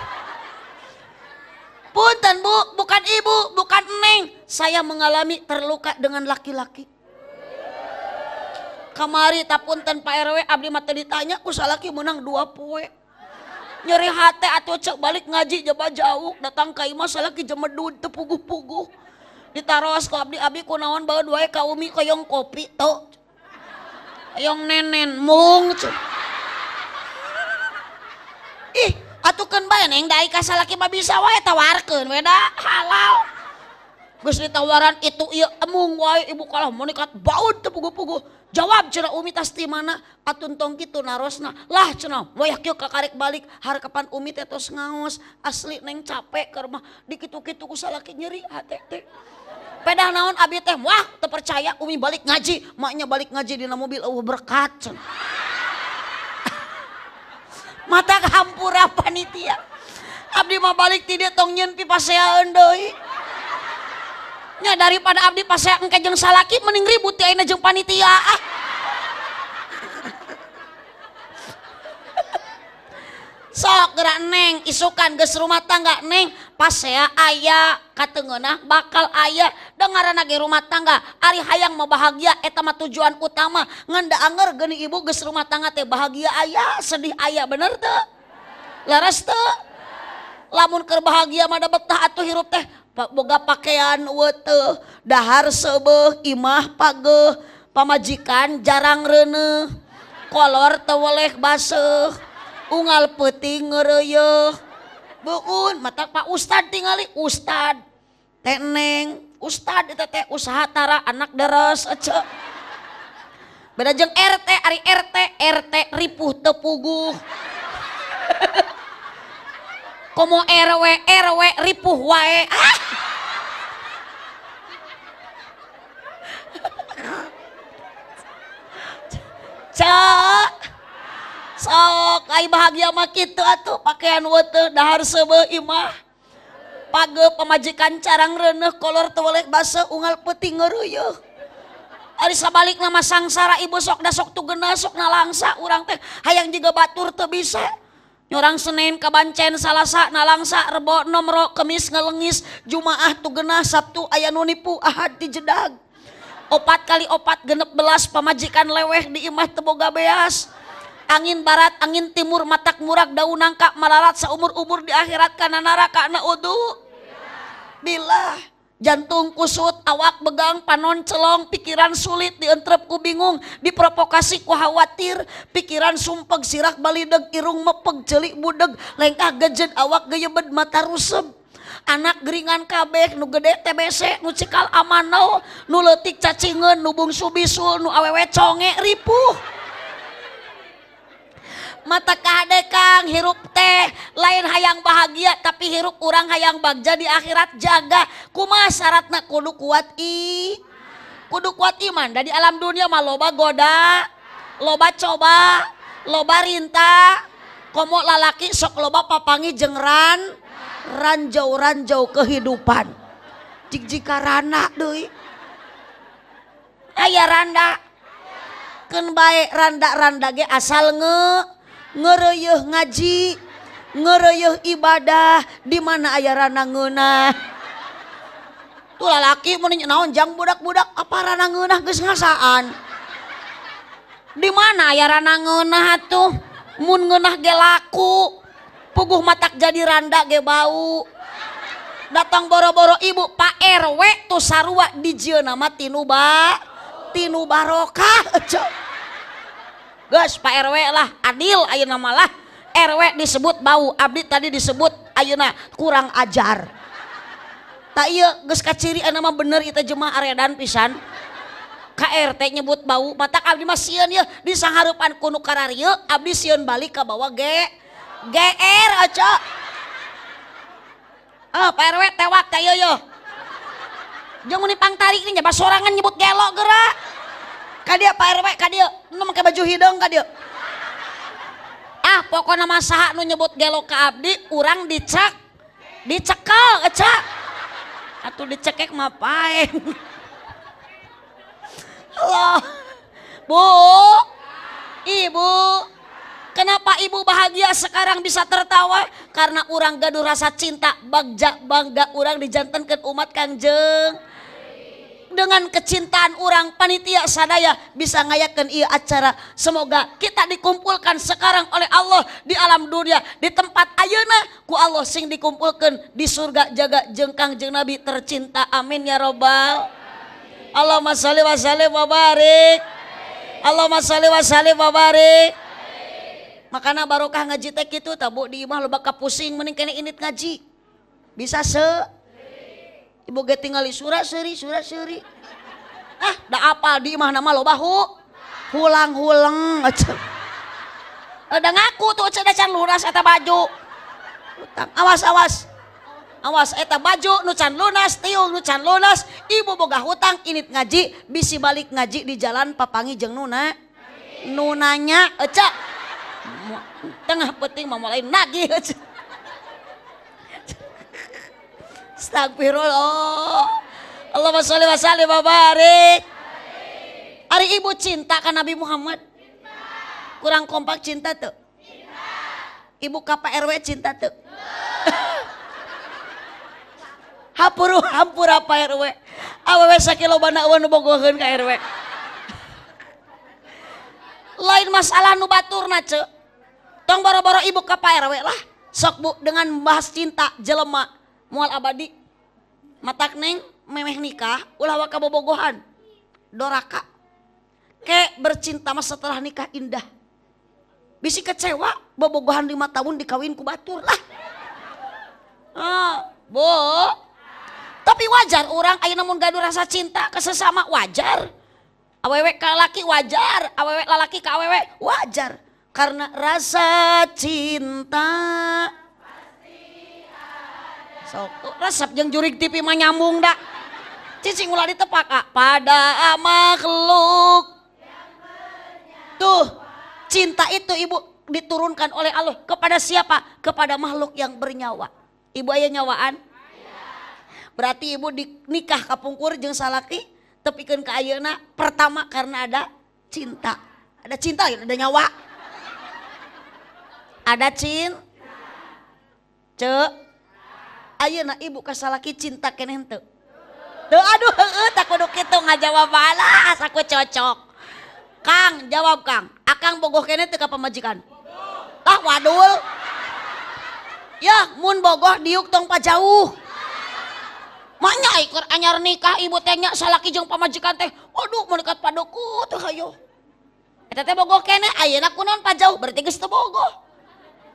punten bu bukan ibu bukan neng saya mengalami terluka dengan laki-laki kamari tapunten Pak RW abdi mah teu ditanya ku salaki menang 2 poe nyeri hati atuh cek balik ngaji jeba jauh datang ka imah salaki jemedud teu puguh-puguh ditaros ku abdi kunaon baeud wae ka umi koyong kopi to yang nenen mung ih atukeun bae neng da ka salaki mah bisa wae tawarkeun we da halal geus ditawaran itu ieu emung wae ibu kalah mun nikat baud teu puguh-puguh jawab cenah umi tas ti mana atun tong kitu narosna lah cenah moyak kieu kakarek balik hareupan umi teh tos ngaos asli neng capek keur mah dikitu-kitu ku salaki nyeri hate teh pedah naon abi teh wah teu percaya umi balik ngaji maknya balik ngaji dina mobil eueuh berkat cenah mata hampura panitia abdi mah balik ti dieu tong nyieun pipaseaeun deui nya daripada abdi pasea engke jeung salaki mending ribut ti ayeuna jeung panitia sok gerak neng isukan geus rumah tangga neng pasea aya kateungeunah bakal aya dengaranna ge rumah tangga ari hayang mau bahagia eta mah tujuan utama ngan da anger geuning ibu geus rumah tangga teh bahagia aya sedih aya bener teu laras teu lamun keur bahagia mah da betah atuh hirup teh boga pakaian weuteuh dahar seubeuh imah pageuh pamajikan jarang reuneuh kolor teu weleh baseuh unggal peuting ngeureuyeuh beuun mata Pak Ustad tingali Ustad teh neng Ustad eta teh usaha tara anak deres ece beda jeung RT ari RT ripuh teu puguh komo RW ripuh wae cak sok ai bahagia mah kitu atuh pakaian weuteuh dahar seubeuh imah pageuh pamajikan carang reuneuh kolor teu weleh baseuh unggal peuting ngeureuyeuh ari sabalikna mah sangsara ibu sok da sok tugeuna sok nalangsa urang teh hayang jiga batur teu bisa nyorang Senin kabancen Salasa nalangsa Rebo Nomro Kemis ngelengis Jumaah tugeunah Sabtu aya nu nipu Ahad ti jedag 4 kali 4 16 pamajikan leweh di imah teu boga beas angin barat angin timur matak murak daun nangka malarat saumur-umur di akhirat kana neraka na udu billah jantung kusut awak begang panon celong pikiran sulit dientrep ku bingung diprovokasi ku khawatir pikiran sumpeg sirak balideg irung mepeg celik budeg lengkah gejed awak geyebed mata ruseb anak geringan kabeh nu gede TBC nu cikal amanau nu leutik cacingeun nu bungsu bisul nu awewe conge ripuh mata kade Kang hirup teh lain hayang bahagia tapi hirup urang hayang bagja di akhirat jaga kumaha syaratna kudu kuat iman da di alam dunia mah loba goda loba coba loba rinta komo lalaki sok loba papangi jeung ranjau kehidupan jika randa deui aya randa keun bae randa ge asal ngeureuh ngaji ngeureuh ibadah di mana aya randa ngeunah tuh lalaki mun naon jang budak-budak apa randa ngeunah geus ngasaan di mana aya randa ngeunah atuh mun ngeunah ge laku puguh matak jadi randa ge bau datang boro-boro ibu Pak RW tuh sarua dijieuna mah tinu barokah geus Pak RW lah adil ayeuna mah lah RW disebut bau abdi tadi disebut ayeuna kurang ajar tak ieu geus kaciri anu mah bener ieu jemaah aredan pisan KRT nyebut bau matak abdi mah sieun ye di sanghareupan ku nu kararieu abdi sieun balik ka bawah GR aja Pak RW tewak teh yo jeung mun dipangtarik nih nya sorangan nyebut gelo geura ka dieu Pak RW ka dieu nu make baju hidung ka dieu pokona mah saha nu nyebut gelo ka abdi urang dicekel aja atuh dicekek mah paeng Allah Bu Ibu kenapa ibu bahagia sekarang bisa tertawa karena urang gaduh rasa cinta bangga urang dijantenkeun umat Kangjeng dengan kecintaan urang panitia sadaya bisa ngayakeun ieu acara semoga kita dikumpulkan sekarang oleh Allah di alam dunia di tempat ayeuna ku Allah sing dikumpulkeun di surga jaga jeung Kangjeng Nabi tercinta amin ya robbal Allahumma shalli wa sallim wa barik Allahumma shalli wa sallim wa barik makana barokah ngaji teh kitu tah Bu di imah loba kapusing mending kene init ngaji bisa ibu ge tingali surah seuri da apal di imah nama loba hulang da ngaku tuh cenah can lunas eta baju utang awas eta baju nu can lunas tiung nu can lunas ibu boga hutang init ngaji bisi balik ngaji di jalan papangi jeung nunanya tengah penting mah mulai nagih astagfirullah Allahumma sholli wa sallim wa barik ari ibu cinta ka Nabi Muhammad kurang kompak cinta tuh ibu ka Pak RW cinta tuh hampura Pak RW awewe sakilobana eueuh nu bogoheun ka RW lain masalah nu baturna ce tong boro-boro ibu ka Pak RW lah sok Bu dengan membahas cinta jelema moal abadi matak neng memeh nikah ulah waka bobogohan doraka ke bercinta mah setelah nikah indah bisi kecewa bobogohan 5 tahun dikawin ku batur lah Bu tapi wajar orang ayeuna mun gaduh rasa cinta ke sesama wajar awewe ka laki wajar awewe lalaki ka awewe wajar karena rasa cinta sok resep jeung jurig TV mah nyambung dah cicing ulah ditepak pada makhluk tuh cinta itu ibu diturunkan oleh Allah kepada siapa kepada makhluk yang bernyawa ibu aya nyawaan berarti ibu nikah kapungkur jeung salaki tepikeun ka ayeuna pertama karena ada cinta ada nyawa ada ayeuna ibu ka salaki cinta keneh henteu aduh tak kudu kitu ngajawab balas aku cocok Kang jawab Kang akang bogoh keneh teu ka pamajikan wadul ya mun bogoh diuk tong pajauh maknya ikut anyar nikah ibu tehnya salaki jeung pamajikan teh aduh mendekat padoko teh hayo eta teh bogoh keneh ayeuna kunaon pajauh berarti geus teu bogoh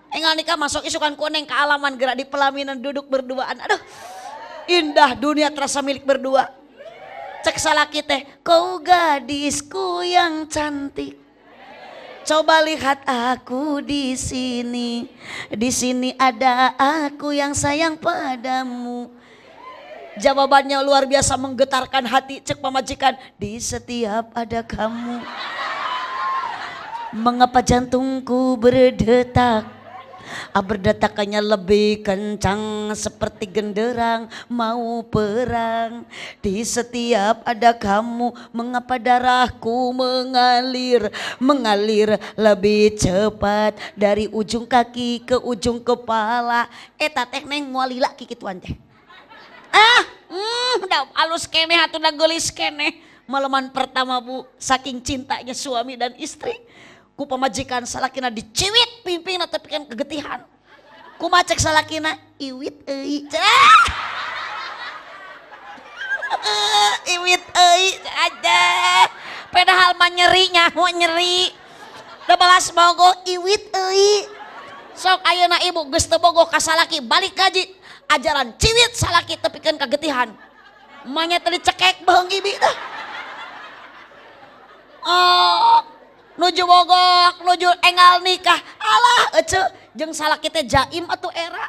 Engal nikah masuk isukan kuning ke alaman gerak di pelaminan duduk berduaan. Aduh, indah dunia terasa milik berdua. Cek salaki teh, kau gadisku yang cantik. Coba lihat aku di sini. Di sini ada aku yang sayang padamu. Jawabannya luar biasa menggetarkan hati. Cek pamajikan, di setiap ada kamu. Mengapa jantungku berdetak? Berdetakannya lebih kencang seperti genderang mau perang. Di setiap ada kamu, mengapa darahku mengalir lebih cepat dari ujung kaki ke ujung kepala. Eta teh neng moal lila kikituan teh. Da alus keneh atuh da geulis keneh. Malaman pertama Bu, saking cintanya suami dan istri. Ku pamajikan salakina diciwit pimpin tapi kan kegetihan. Ku macek salakina iwit euy. Iwit euy aja. Padahal mah nyeri nyaho nyeri. Da balas bogo iwit euy. Sok ayeuna ibu geus teu bogo ka salaki balik kaji ajaran ciwit salaki tepikeun kagetihan. Manya tadi cekek beung ibi teh. Nuju bogok, nuju engal nikah. Alah ece jeung salaki teh jaim atuh era.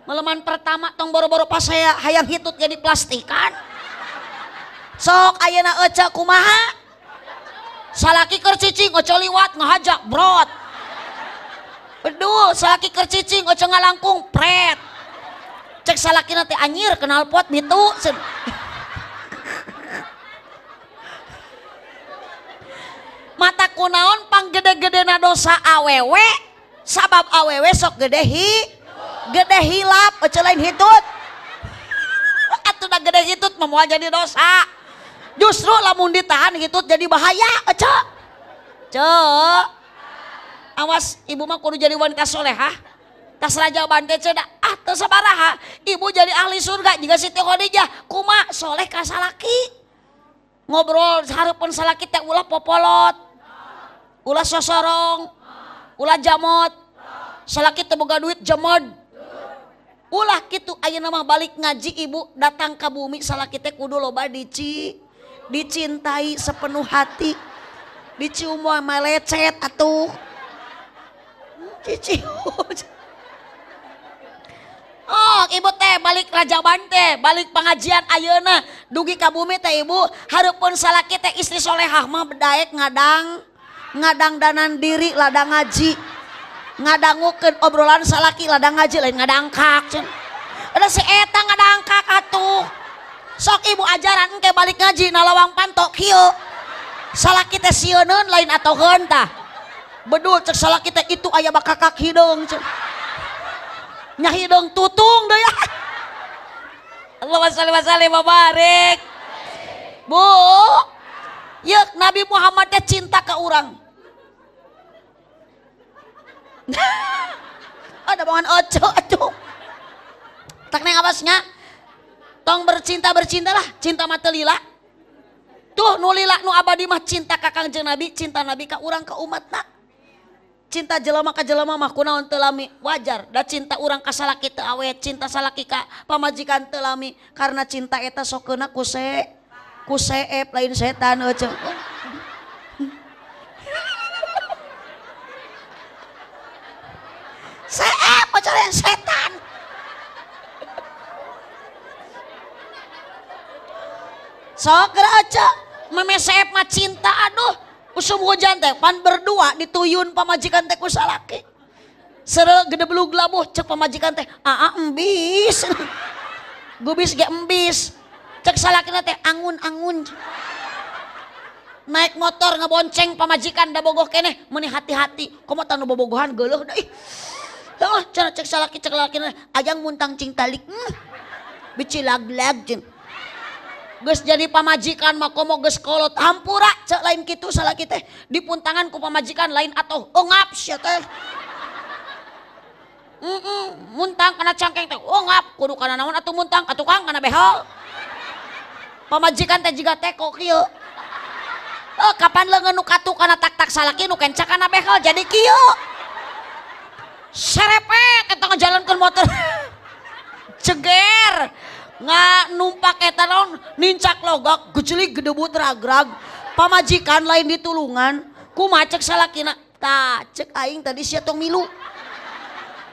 Meleman pertama tong boro-boro pas saya hayang hitut jadi plastikan. Sok ayeuna ece kumaha? Salaki keur cicing oco liwat ngahajak brot. Bedul salaki keur cicing oco ngalangkung pret. Cek salakina teh anyir kenal pot mitu. Mata kunaon panggede-gedena dosa awewe sabab awewe sok gede hilap ece lain hitut atuh da gede hitut moal jadi dosa justru lamun ditahan hitut jadi bahaya ece awas ibu mah kudu jadi wanita solehah tas raja bante ceda teu sabaraha ibu jadi ahli surga jika Siti Khadijah kumaha soleh ka salaki ngobrol hareupeun salaki teh ulah popolot ulah sosorong, ulah jamot, salaki teu boga duit jamod. Ulah kitu ayeuna mah balik ngaji ibu datang ka bumi salaki teh kudu loba dicintai sepenuh hati. Dicium mah lecet atuh. Cicium. Oh, ibu teh balik raja bante, balik pengajian ayeuna dugi ka bumi teh ibu hareupeun salaki teh istri solehah mah bedaek ngadang danan diri ladang ngaji ngadangukeun obrolan salaki ladang ngaji lain ngadangkak ada si eta ngadangkak atuh sok ibu ajaran engke balik ngaji na lawang pantok kieu salaki teh sieuneun lain atoheun tah bedul cek salaki teh itu aya bakakak hideung nya hideung tutung deui ya Allahumma shalli wa sallim wa barik Bu yuk Nabi Muhammad teh cinta ke urang. Ada bangan ojo aduh. Tak neng abasnya. Tong bercinta lah, cinta mata lila. Tuh nu lila nu abadi mah cinta ka Kangjeng Nabi, cinta Nabi ka urang ka umatna. Cinta jelema ka jelema mah kunaon teu lami wajar. Da cinta urang ka salaki teu awet, cinta salaki ka pamajikan teu lami karena cinta eta sokeuna ku seep lain setan aja. Seep aja lain setan. Sok aja meme seep mah cinta aduh usum hujan teh pan berdua dituyun pamajikan teh ku salaki. Sere gede belug labuh cek pamajikan teh embis. Gubis ge embis. Cek salakina teh angun-angun naik motor ngebonceng pamajikan da bogoh keneh meuni hati-hati komo tanu bobogohan geuleuh da ih tah cara cek salaki cek lakina ajang muntang cing talik bici lag-lag jeung geus jadi pamajikan mah komo geus kolot hampura cek lain kitu salaki teh dipuntangan ku pamajikan lain atuh eungap sia teh muntang kana cangkeng teh eungap kudu kana naon atuh muntang atuh kang kana behel pamajikan teh jiga teko kieu. Kapan leungeun nu katu kana tak-tak salaki nu kenca kana behel jadi kieu. serepet eta ngajalankeun motor ceger nggak numpak eta naon nincak logak gecelik gedebut ragrag pamajikan lain ditulungan kumaha cek salakina tah cek aing tadi sia tong milu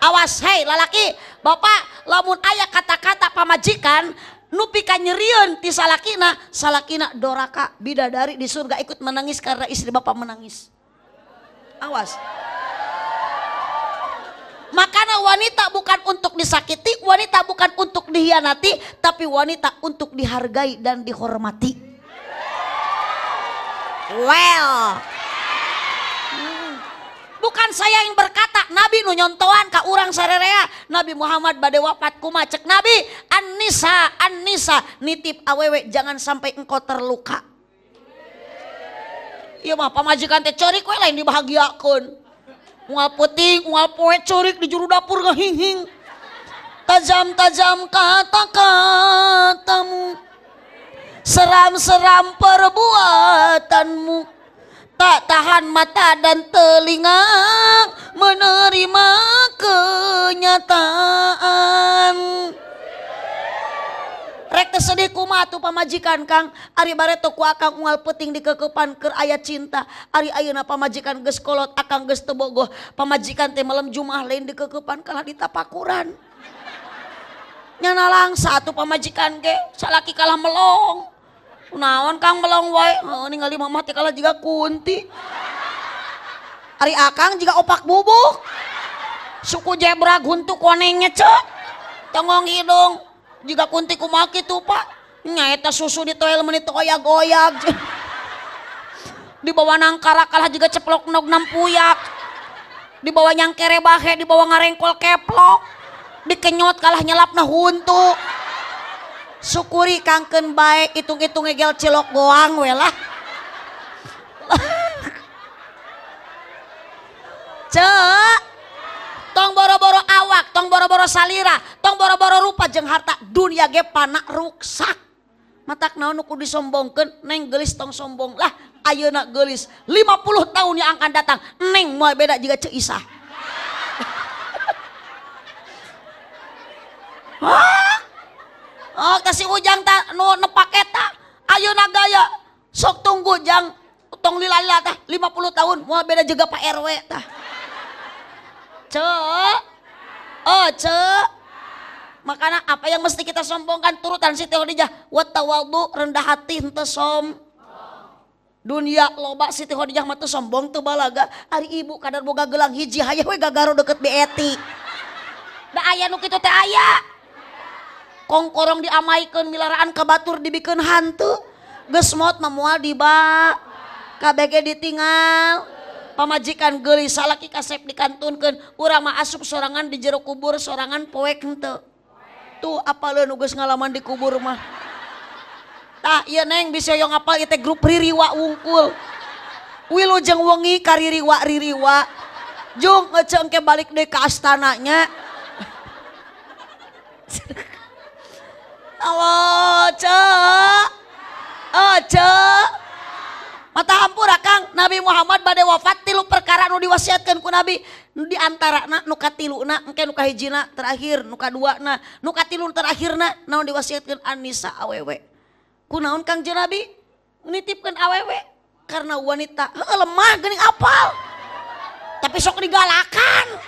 awas hei lalaki bapak lamun aya kata-kata pamajikan nu pika nyerieun ti salakina doraka bidadari di surga ikut menangis karena istri bapak menangis awas. Makanya wanita bukan untuk disakiti, wanita bukan untuk dihianati, tapi wanita untuk dihargai dan dihormati. Well, bukan saya yang berkata, Nabi nu nyontoan ka urang sarerea, Nabi Muhammad bade wafat kumaha cek Nabi, An-nisa nitip awewe jangan sampai engkau terluka. Iya mah pamajikan teh corik we lain dibahagiakeun. Mual puting, mual poe corik di juru dapur ngehing-hing. Tajam-tajam kata-katamu, seram-seram perbuatanmu, tak tahan mata dan telinga menerima kenyataan. Rek teu sedih kumaha tuh pamajikan Kang ari bareto ku akang unggal peuting dikekepan keur aya cinta ari ayeuna pamajikan geus kolot akang geus teu bogoh pamajikan teh malam Jumat lain dikekepan kalah ditapakuran nyana langsa atuh pamajikan ge salaki kalah melong naon Kang melong wae ningali mamah teh kalah jiga kunti ari akang jiga opak bubuk suku zebra guntuk konengnya cek tongong hidung jika kunti kumaha kitu Pak nyaeta susu di toel menit goyag-goyag di bawah nangkara kalah juga ceplok nog nampuyak di bawah nyangkere bahe di bawah ngarengkol keplok dikenyot kalah nyelapna huntu syukuri kangkeun bae itung-itung egel cilok goang we lah cek tong boro-boro awak, tong boro-boro salira, tong boro-boro rupa jeung harta dunia ge pana ruksak. Matak naon nu kudu disombongkeun, neng geulis tong sombong. Lah ayeuna geulis 50 tahun yang akan datang, neng moal beda jiga Ceu Isah. Oh, kasih ujang ta nu nepak eta. Ayeuna gaya sok tunggu jang tong lila-lila tah 50 tahun moal beda jiga Pak RW tah. Cek makanya apa yang mesti kita sombongkan turutan Siti Khadijah wa tawadhu rendah hati henteu dunia loba Siti Khadijah mah teu sombong teu balaga ari ibu kadar boga gelang hiji hayah we gagaro deket Eti da aya nu kitu teh aya kongkorong diamaikeun milaraan ka batur dibikeun hantu geus maot mah moal diba KBG ditinggal pamajikan geulis salaki kasep dikantunkeun urang mah asup sorangan di jero kubur sorangan poek henteu tuh apaleun nu geus ngalaman di kubur mah tah ieu neng bisa hoyong apal ieu teh grup ririwa wungkul wilujeng wengi ka ririwa jung ngece engke balik deui ka astananya Allah cek mata hampura Kang Nabi Muhammad bade wafat 3 perkara nu diwasiatkeun ku Nabi di antarana nu katiluna engke nu kahijina terakhir nu kaduana nu katilu terakhirna naon diwasiatkeun an-nisa awewe kunaon Kang jeung Nabi nitipkeun awewe karena wanita lemah geuning apal tapi sok digalakan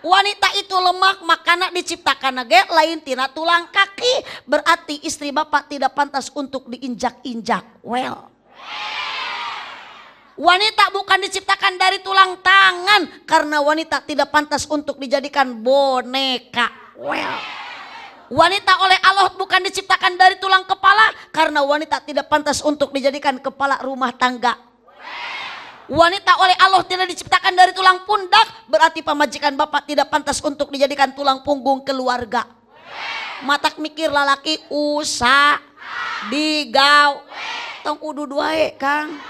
wanita itu lemah makana diciptakan ge lain tina tulang kaki berarti istri bapak tidak pantas untuk diinjak-injak well wanita bukan diciptakan dari tulang tangan karena wanita tidak pantas untuk dijadikan boneka. Well, wanita oleh Allah bukan diciptakan dari tulang kepala karena wanita tidak pantas untuk dijadikan kepala rumah tangga. Wanita oleh Allah tidak diciptakan dari tulang pundak berarti pamajikan bapak tidak pantas untuk dijadikan tulang punggung keluarga. Matak mikir lalaki usah digaw tong udud wae Kang.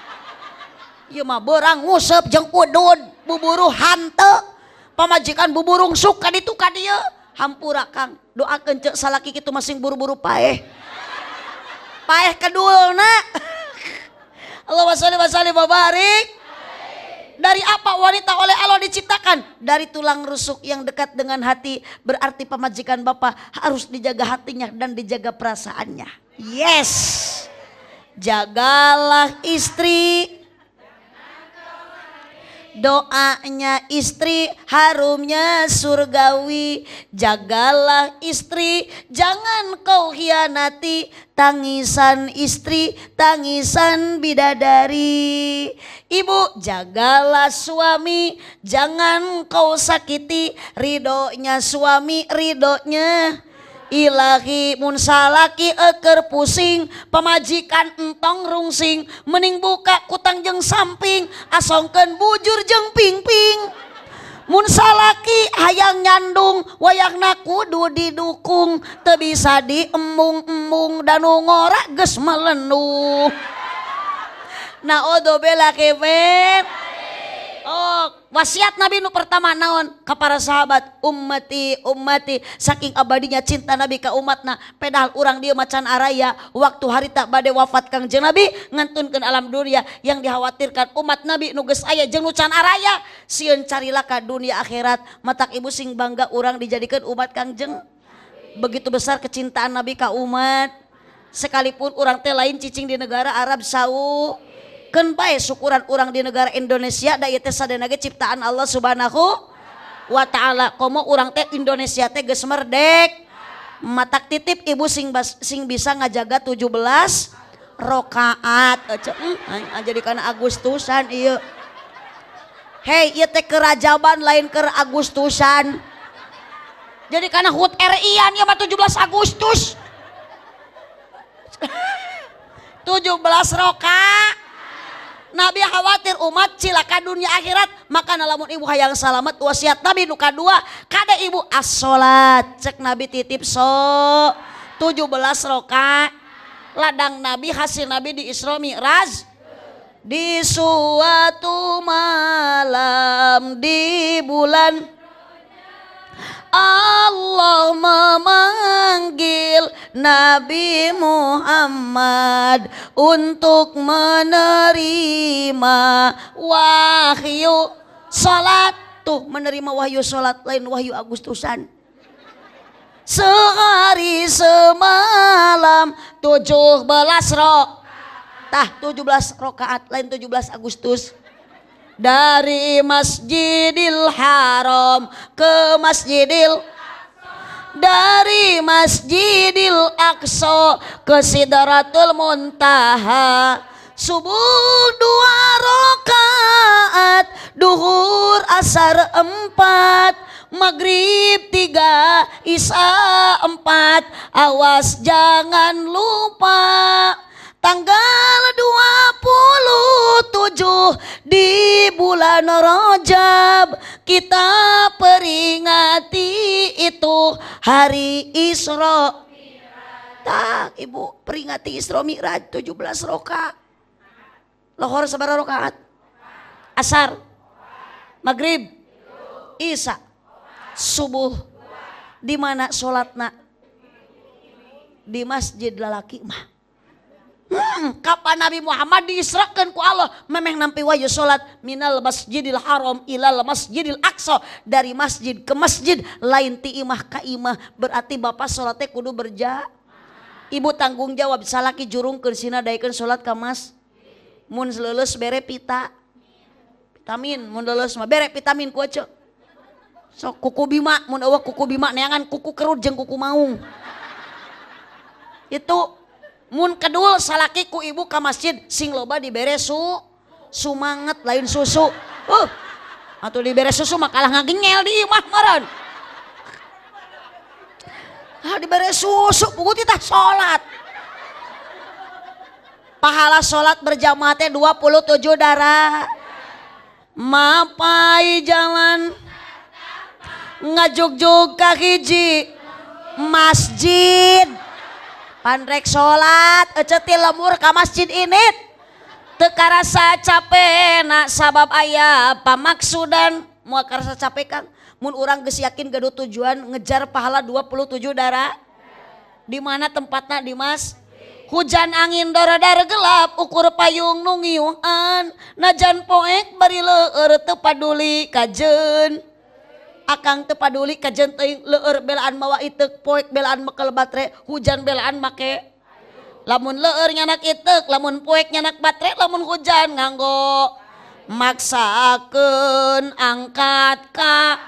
Ieu mah beurang nguseup jeung udud buburu hante pamajikan buburung suka ditu ka dieu hampura Kang doakeun ceuk salaki kitu masing buru-buru paeh kedulna Allahumma sholli wa sallim wa barik Dari apa wanita oleh Allah diciptakan? Dari tulang rusuk yang dekat dengan hati. Berarti pemajikan Bapak harus dijaga hatinya dan dijaga perasaannya. Yes. Jagalah istri. Doanya istri harumnya surgawi. Jagalah istri, jangan kau hianati. Tangisan istri, tangisan bidadari. Ibu, jagalah suami, jangan kau sakiti. Ridhonya suami, ridhonya Ilahi. Mun salaki eker pusing, pemajikan entong rungsing. Mending buka kutang jeng samping, asongkeun bujur jeng pingping. Mun salaki hayang nyandung, wayahna kudu didukung. Teu bisa diembung-embung, danu ngora geus melenuh. Naodo bela kebet. Oh, wasiat Nabi nu pertama naon ka para sahabat, ummati ummati, saking abadinya cinta Nabi ka umatna. Pedal urang dieu macan araya waktu harita bade wafat Kangjeng Nabi ngantunkeun alam dunia. Yang dikhawatirkan umat Nabi nu geus aya jeung nu can araya, sieun carilah ka dunia akhirat. Matak ibu sing bangga urang dijadikeun umat Kangjeng. Begitu besar kecintaan Nabi ka umat. Sekalipun urang teh lain cicing di negara Arab Saudi, keun bae syukuran orang di negara Indonesia da ieu teh sadana ge ciptaan Allah Subhanahu wa taala. Komo urang teh Indonesia teh geus merdek. Matak titip ibu sing bisa ngajaga 17 rakaat. Jadi kana Agustusan ieu. Hei, ieu teh kerajaban lain keur Agustusan. Jadi kana HUT RI-an ieu mah 17 Agustus. 17 rakaat. Nabi khawatir umat cilaka dunia akhirat. Maka lamun ibu hayang salamet, wasiat Nabi nu kadua kada ibu as-sholat. Cek Nabi titip 17 rakaat. Ladang Nabi hasil Nabi di Isra Mi'raj. Di suatu malam di bulan Allah memanggil Nabi Muhammad untuk menerima wahyu salat. Tuh menerima wahyu salat lain wahyu Agustusan. Sehari semalam 17 rakaat lain 17 Agustus. Dari Masjidil Haram ke dari Masjidil Aqsa ke Sidratul Muntaha. Subuh 2 rakaat, duhur asar 4, maghrib 3, isya 4. Awas jangan lupa tanggal 27 di bulan Rajab kita peringati itu hari Isra. Tak ibu peringati Isra Mi'raj 17 rakaat. Lohor sabaraha rakaat? Asar, maghrib, isya, subuh. Di mana sholatna? Di masjid lalaki mah. Kapan Nabi Muhammad diisrakeun ku Allah memang nampi wahyu salat minal Masjidil Haram ilal Masjidil Aqsa, dari masjid ke masjid lain ti imah ka imah. Berarti bapak salat teh kudu ibu tanggung jawab salaki jurungkeun sina daekeun salat ka mas. Mun leuleus bere vitamin, mun leuleus mah bere vitamin ku aja. Sok kuku bima, mun eueuh kuku bima neangan kuku kerut jeung kuku maung. Itu mun kedul salaki ku ibu ka masjid sing loba dibere sumanget lain susu. Atuh dibere susu mah kalah ngagengel di imah meureun. Dibere susu puguh titah salat. Pahala salat berjamaah teh 27 dara. Mapai jalan ngajugjug ka hiji masjid. Pandrek sholat eceti lemur ka masjid ini teu karasa capena sabab aya pamaksudan. Moal karasa capek Kang mun urang geus yakin gaduh tujuan ngejar pahala 27 dara. Di mana tempatna? Di mas hujan angin dara-dara gelap ukur payung nu ngiuhan najan poek bari leueur teu paduli kajeun akang teu paduli kajeun teuing leueur belaan mawa iteuk poek belaan mekel batre hujan belaan make lamun leueur nyanak iteuk lamun poek nyanak batre lamun hujan nganggo maksakeun angkat ka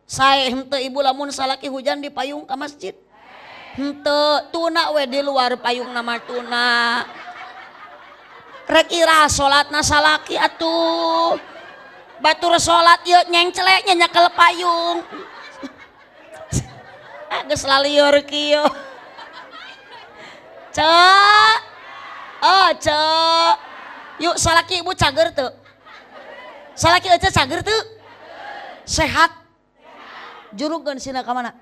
sae henteu ibu lamun salaki hujan di payung ka masjid henteu tuna we di luar payung nama tuna rek ira salatna salaki atuh batur salat ieu nyengcelek nya nyakel payung geus lalieur kieu cek cek yuk salaki ibu cager teu salaki ece cager teu sehat jurugeun sina ka mana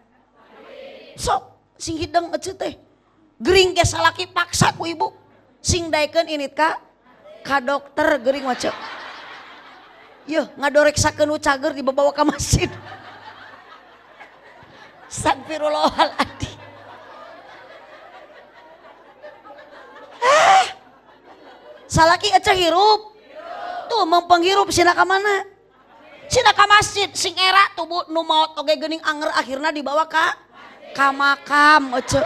sok sing hidang ece teh gering ge salaki paksa ku ibu sing daekeun init ka dokter gering wace yeuh ngadoreksakeun nu cager dibawa ka masjid astagfirullahaladzim salaki ece hirup tuh mempenghirup sina ka mana sina ka masjid sing era tuh bu nu maot oge geuning anger akhirna dibawa ka makam ece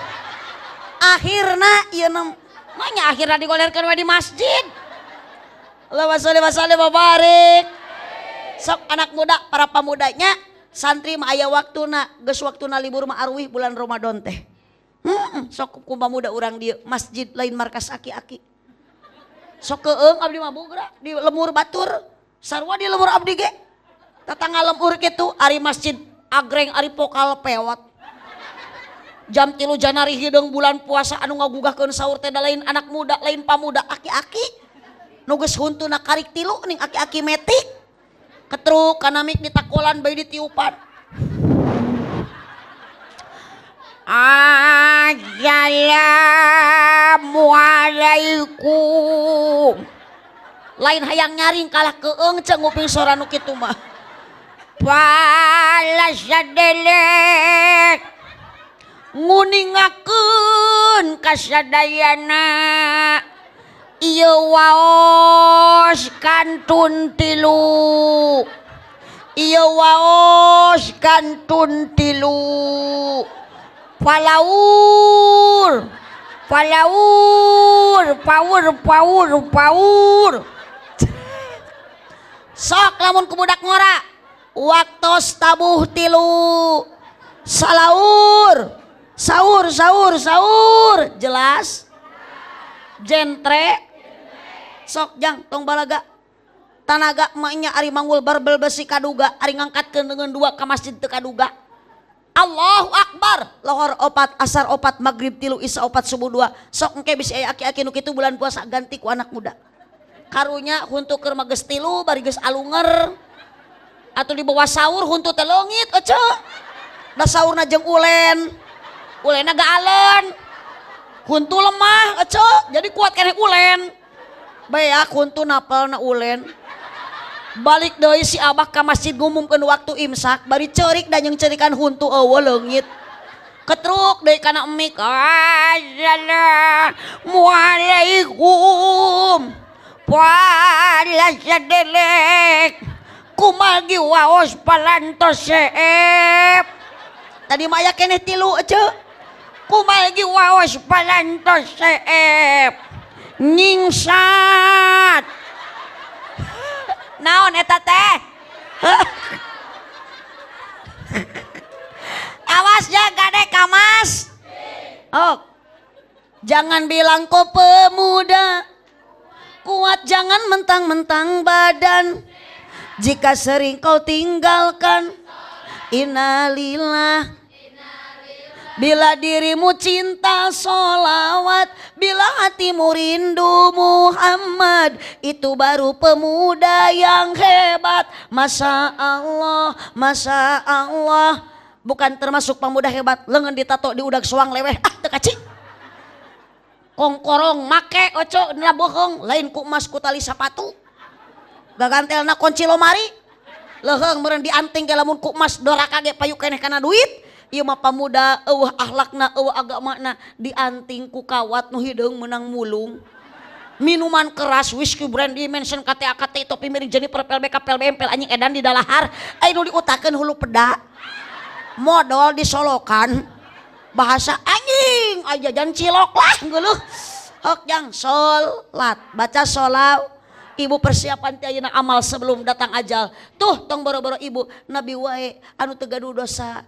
akhirna ieu namanya akhirna digolerkeun we di masjid Allahumma sholli wa sallim wa barik sok anak muda para pamudanya santri mah aya waktuna geus waktuna libur mah arwih bulan Ramadan teh sok ku pamuda urang dieu masjid lain markas aki-aki sok keung abdi mah bugra di lemur batur sarua di lemur abdi ge tatangga lemur kitu ari masjid agreng ari pokal pewot jam 3 Janari hideung bulan puasa anu ngagugahkeun saur teh lain anak muda lain pamuda aki-aki nu geus huntuna karik 3 ning aki-aki metik ketruk kana mik ditakolan bae ditiupan Assalamualaikum lain hayang nyaring kalah keung ceung nguping sora nu kitu mah palasadelek nguningakeun kasadayana ieu waos kantun 3 ieu waos kantun 3 palaur paur sok lamun ku budak ngora waktos tabuh 3 salaur sahur jelas jentre sok jang tong balaga tanaga emaknya ari manggul barbel besi kaduga ari ngangkatkeun dengan 2 ka masjid teu kaduga Allahu Akbar lohor 4 asar 4 maghrib 3 isya 4 subuh 2 sok engke bisi aya aki-aki nu kitu bulan puasa ganti ku anak muda karunya huntu keur mah geus 3 bari geus alunger atuh di bawah sahur huntu teh leungit ece da saurna jeung ulena gaalen huntu lemah ece jadi kuat keneh ulen bayak huntu napalna ulen balik deui si abah ka masjid ngumumkeun waktu imsak bari ceurik da jeung ceurikan huntu eueuh leungit ketruk deui kana emik assalamualaikum palasadelek kumagi waos palantos seep tadi maya keneh 3 ece kumagi waos palantos seep nyingsat naon eta teh awas jaga deh kamas oh jangan bilang kau pemuda kuat jangan mentang-mentang badan jika sering kau tinggalkan innalillah bila dirimu cinta sholawat bila hatimu rindu Muhammad itu baru pemuda yang hebat Masya Allah bukan termasuk pemuda hebat lengan ditato di udag suang leweh tekaci kongkorong make oco nela bohong lain ku emas ku tali sapatu gagantelna kunci lomari leheng meureun dianting ke lamun ku emas doraka ge payu keneh kana duit ieu mah pamuda eueuh akhlakna eueuh agamana dianting ku kawat nu hideung meunang mulung. Minuman keras whisky brandy mention KTA KT topi miring jenis perpel beka pel bempel anjing edan di dalahar anu diutakeun hulu peda modal disolokan bahasa anjing aja jangan cilok lah geuleuh hok jang salat baca sholawat ibu persiapan ti ayeuna amal sebelum datang ajal tuh tong boro-boro ibu nabi wae anu teu gaduh dosa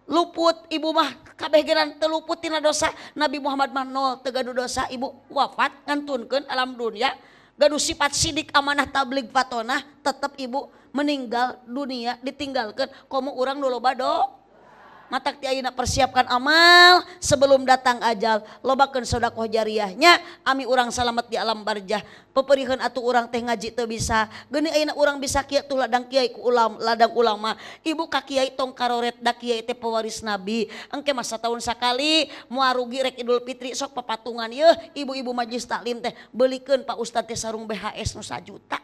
luput ibu mah kabeh geran teu luput tina dosa Nabi Muhammad mah nol teu gaduh dosa ibu wafat ngantunkeun alam dunia gaduh sifat sidik amanah tabligh fatonah tetep ibu meninggal dunia ditinggalkeun komo urang nu loba matak ti ayeuna persiapkan amal sebelum datang ajal lobakeun sedekah jariyahnya ami urang salamet di alam barzah peperihkeun atuh urang teh ngaji teu bisa geuni ayeuna urang bisa kieu tuh ladang kiai ku ladang ulama ibu ka kiai tong karoret da kiai teh pewaris nabi engke mah satahun sakali moal rugi rek Idul Fitri sok papatungan yeuh ibu-ibu majelis taklim teh beulikeun Pak Ustad teh sarung BHS nu 1 juta.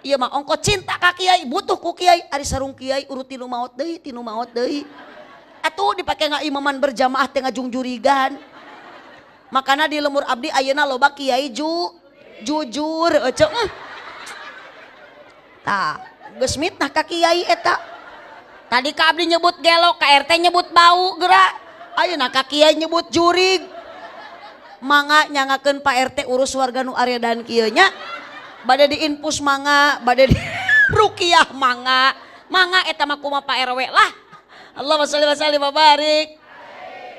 Iya mah ongko cinta ka kiai butuh ku kiai ari sarung kiai urut tinu maot deui atuh dipake ngaimaman berjamaah teh ngajungjurigan makana di lemur abdi ayeuna loba kiai jujur ece tah geus mitnah ka kiai eta tadi ka abdi nyebut gelok ka RT nyebut bau geura ayeuna ka kiai nyebut jurig mangga nyangakeun Pak RT urus warga nu aredan kieu nya bade diinfus mangga bade di ruqyah mangga eta mah kumaha Pak RW lah Allahumma sholli wa sallim wa barik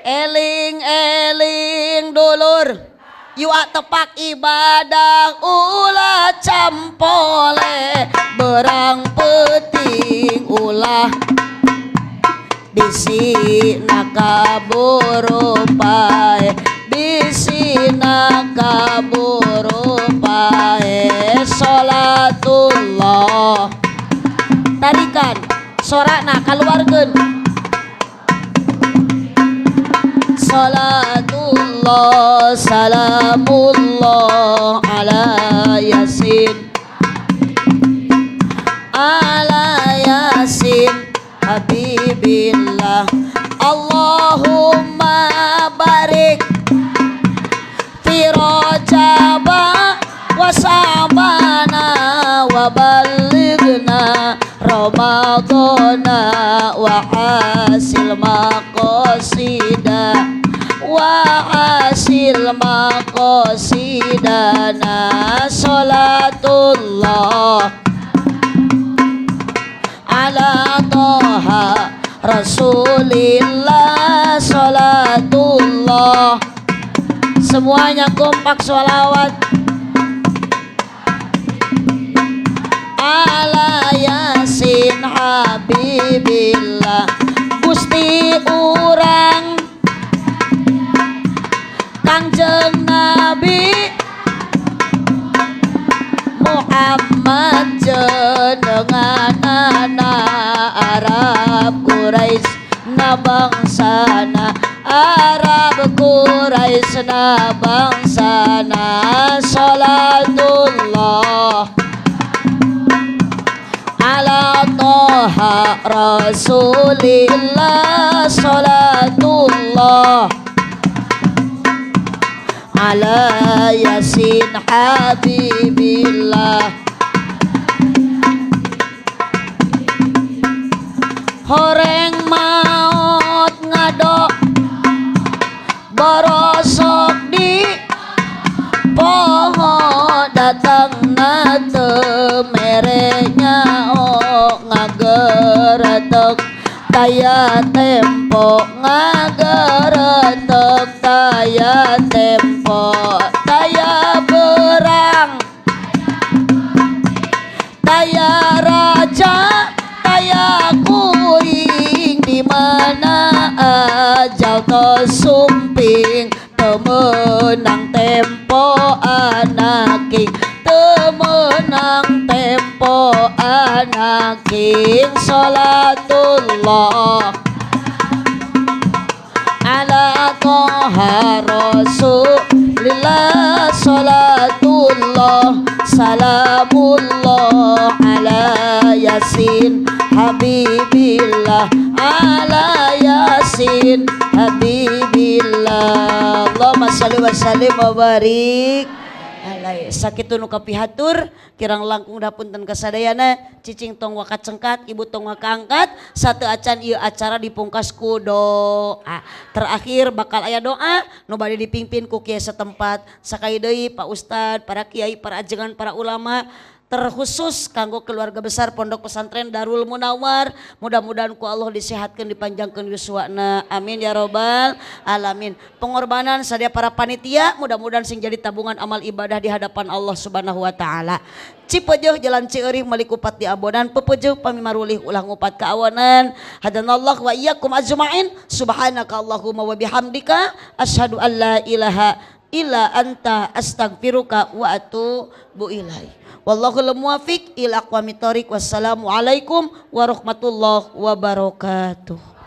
eling dulur yua tepak ibadah ulah campole berang penting ulah bisina kaburu pae bisina kaburu pae sholatullah tarikan sorana kaluarkeun sholatullah salamullah ala yasin habibillah Allahumma barik fi rajaba wa sabana wa ballighna ramadana wa hasil maqasida maqasidana sholatullah ala toha rasulillah sholatullah semuanya kompak sholawat ala yasin habibillah gusti urang kangjeng nabi Muhammad jenenganana Arab Quraisy na bangsana Arab Quraisy na bangsana sholatullah ala toha rasulillah sholatullah ala yasin habibillah horeng maut ngado borosok di poho datang na temerenya ngageretek taya tempo ngageretek taya tempo taya berang taya raja taya kuring di mana ajal tesumping temenang tempo anaking temenang tempo anaking sholatullah ala toha rasulillah sholatullah salamullah ala yasin Habibillah ala Yasin Habibillah. Allahumma shalli wa sallim wa barik alai. Sakitu nu kapihatur kirang langkung dapunten kasadayana cicing tong wakat cengkat ibu tong wakaangkat satu acan ieu acara dipungkas ku doa. Terakhir bakal aya doa nu bade dipimpin ku kiai setempat sakali deui Pak Ustad, para kiai, para ajengan, para ulama, terkhusus kanggo keluarga besar Pondok Pesantren Darul Munawwar. Mudah-mudahan ku Allah disehatkan, dipanjangkan yuswana, amin ya robbal alamin. Pengorbanan sadia para panitia mudah-mudahan sing jadi tabungan amal ibadah di hadapan Allah Subhanahu wa taala. Cipeueuh jalan Cieurik meuli kupat di abonan, pepeueuh pamimarulih ulah ngupat ka awanan. Hadanallah wa iyyakum ajmain. Subhanaka Allahumma wa bihamdika asyhadu an la ilaha illa anta astaghfiruka wa atubu ilaik. Wallahul muwaffiq ila aqwamit thoriq. Wassalamualaikum warahmatullahi wabarakatuh.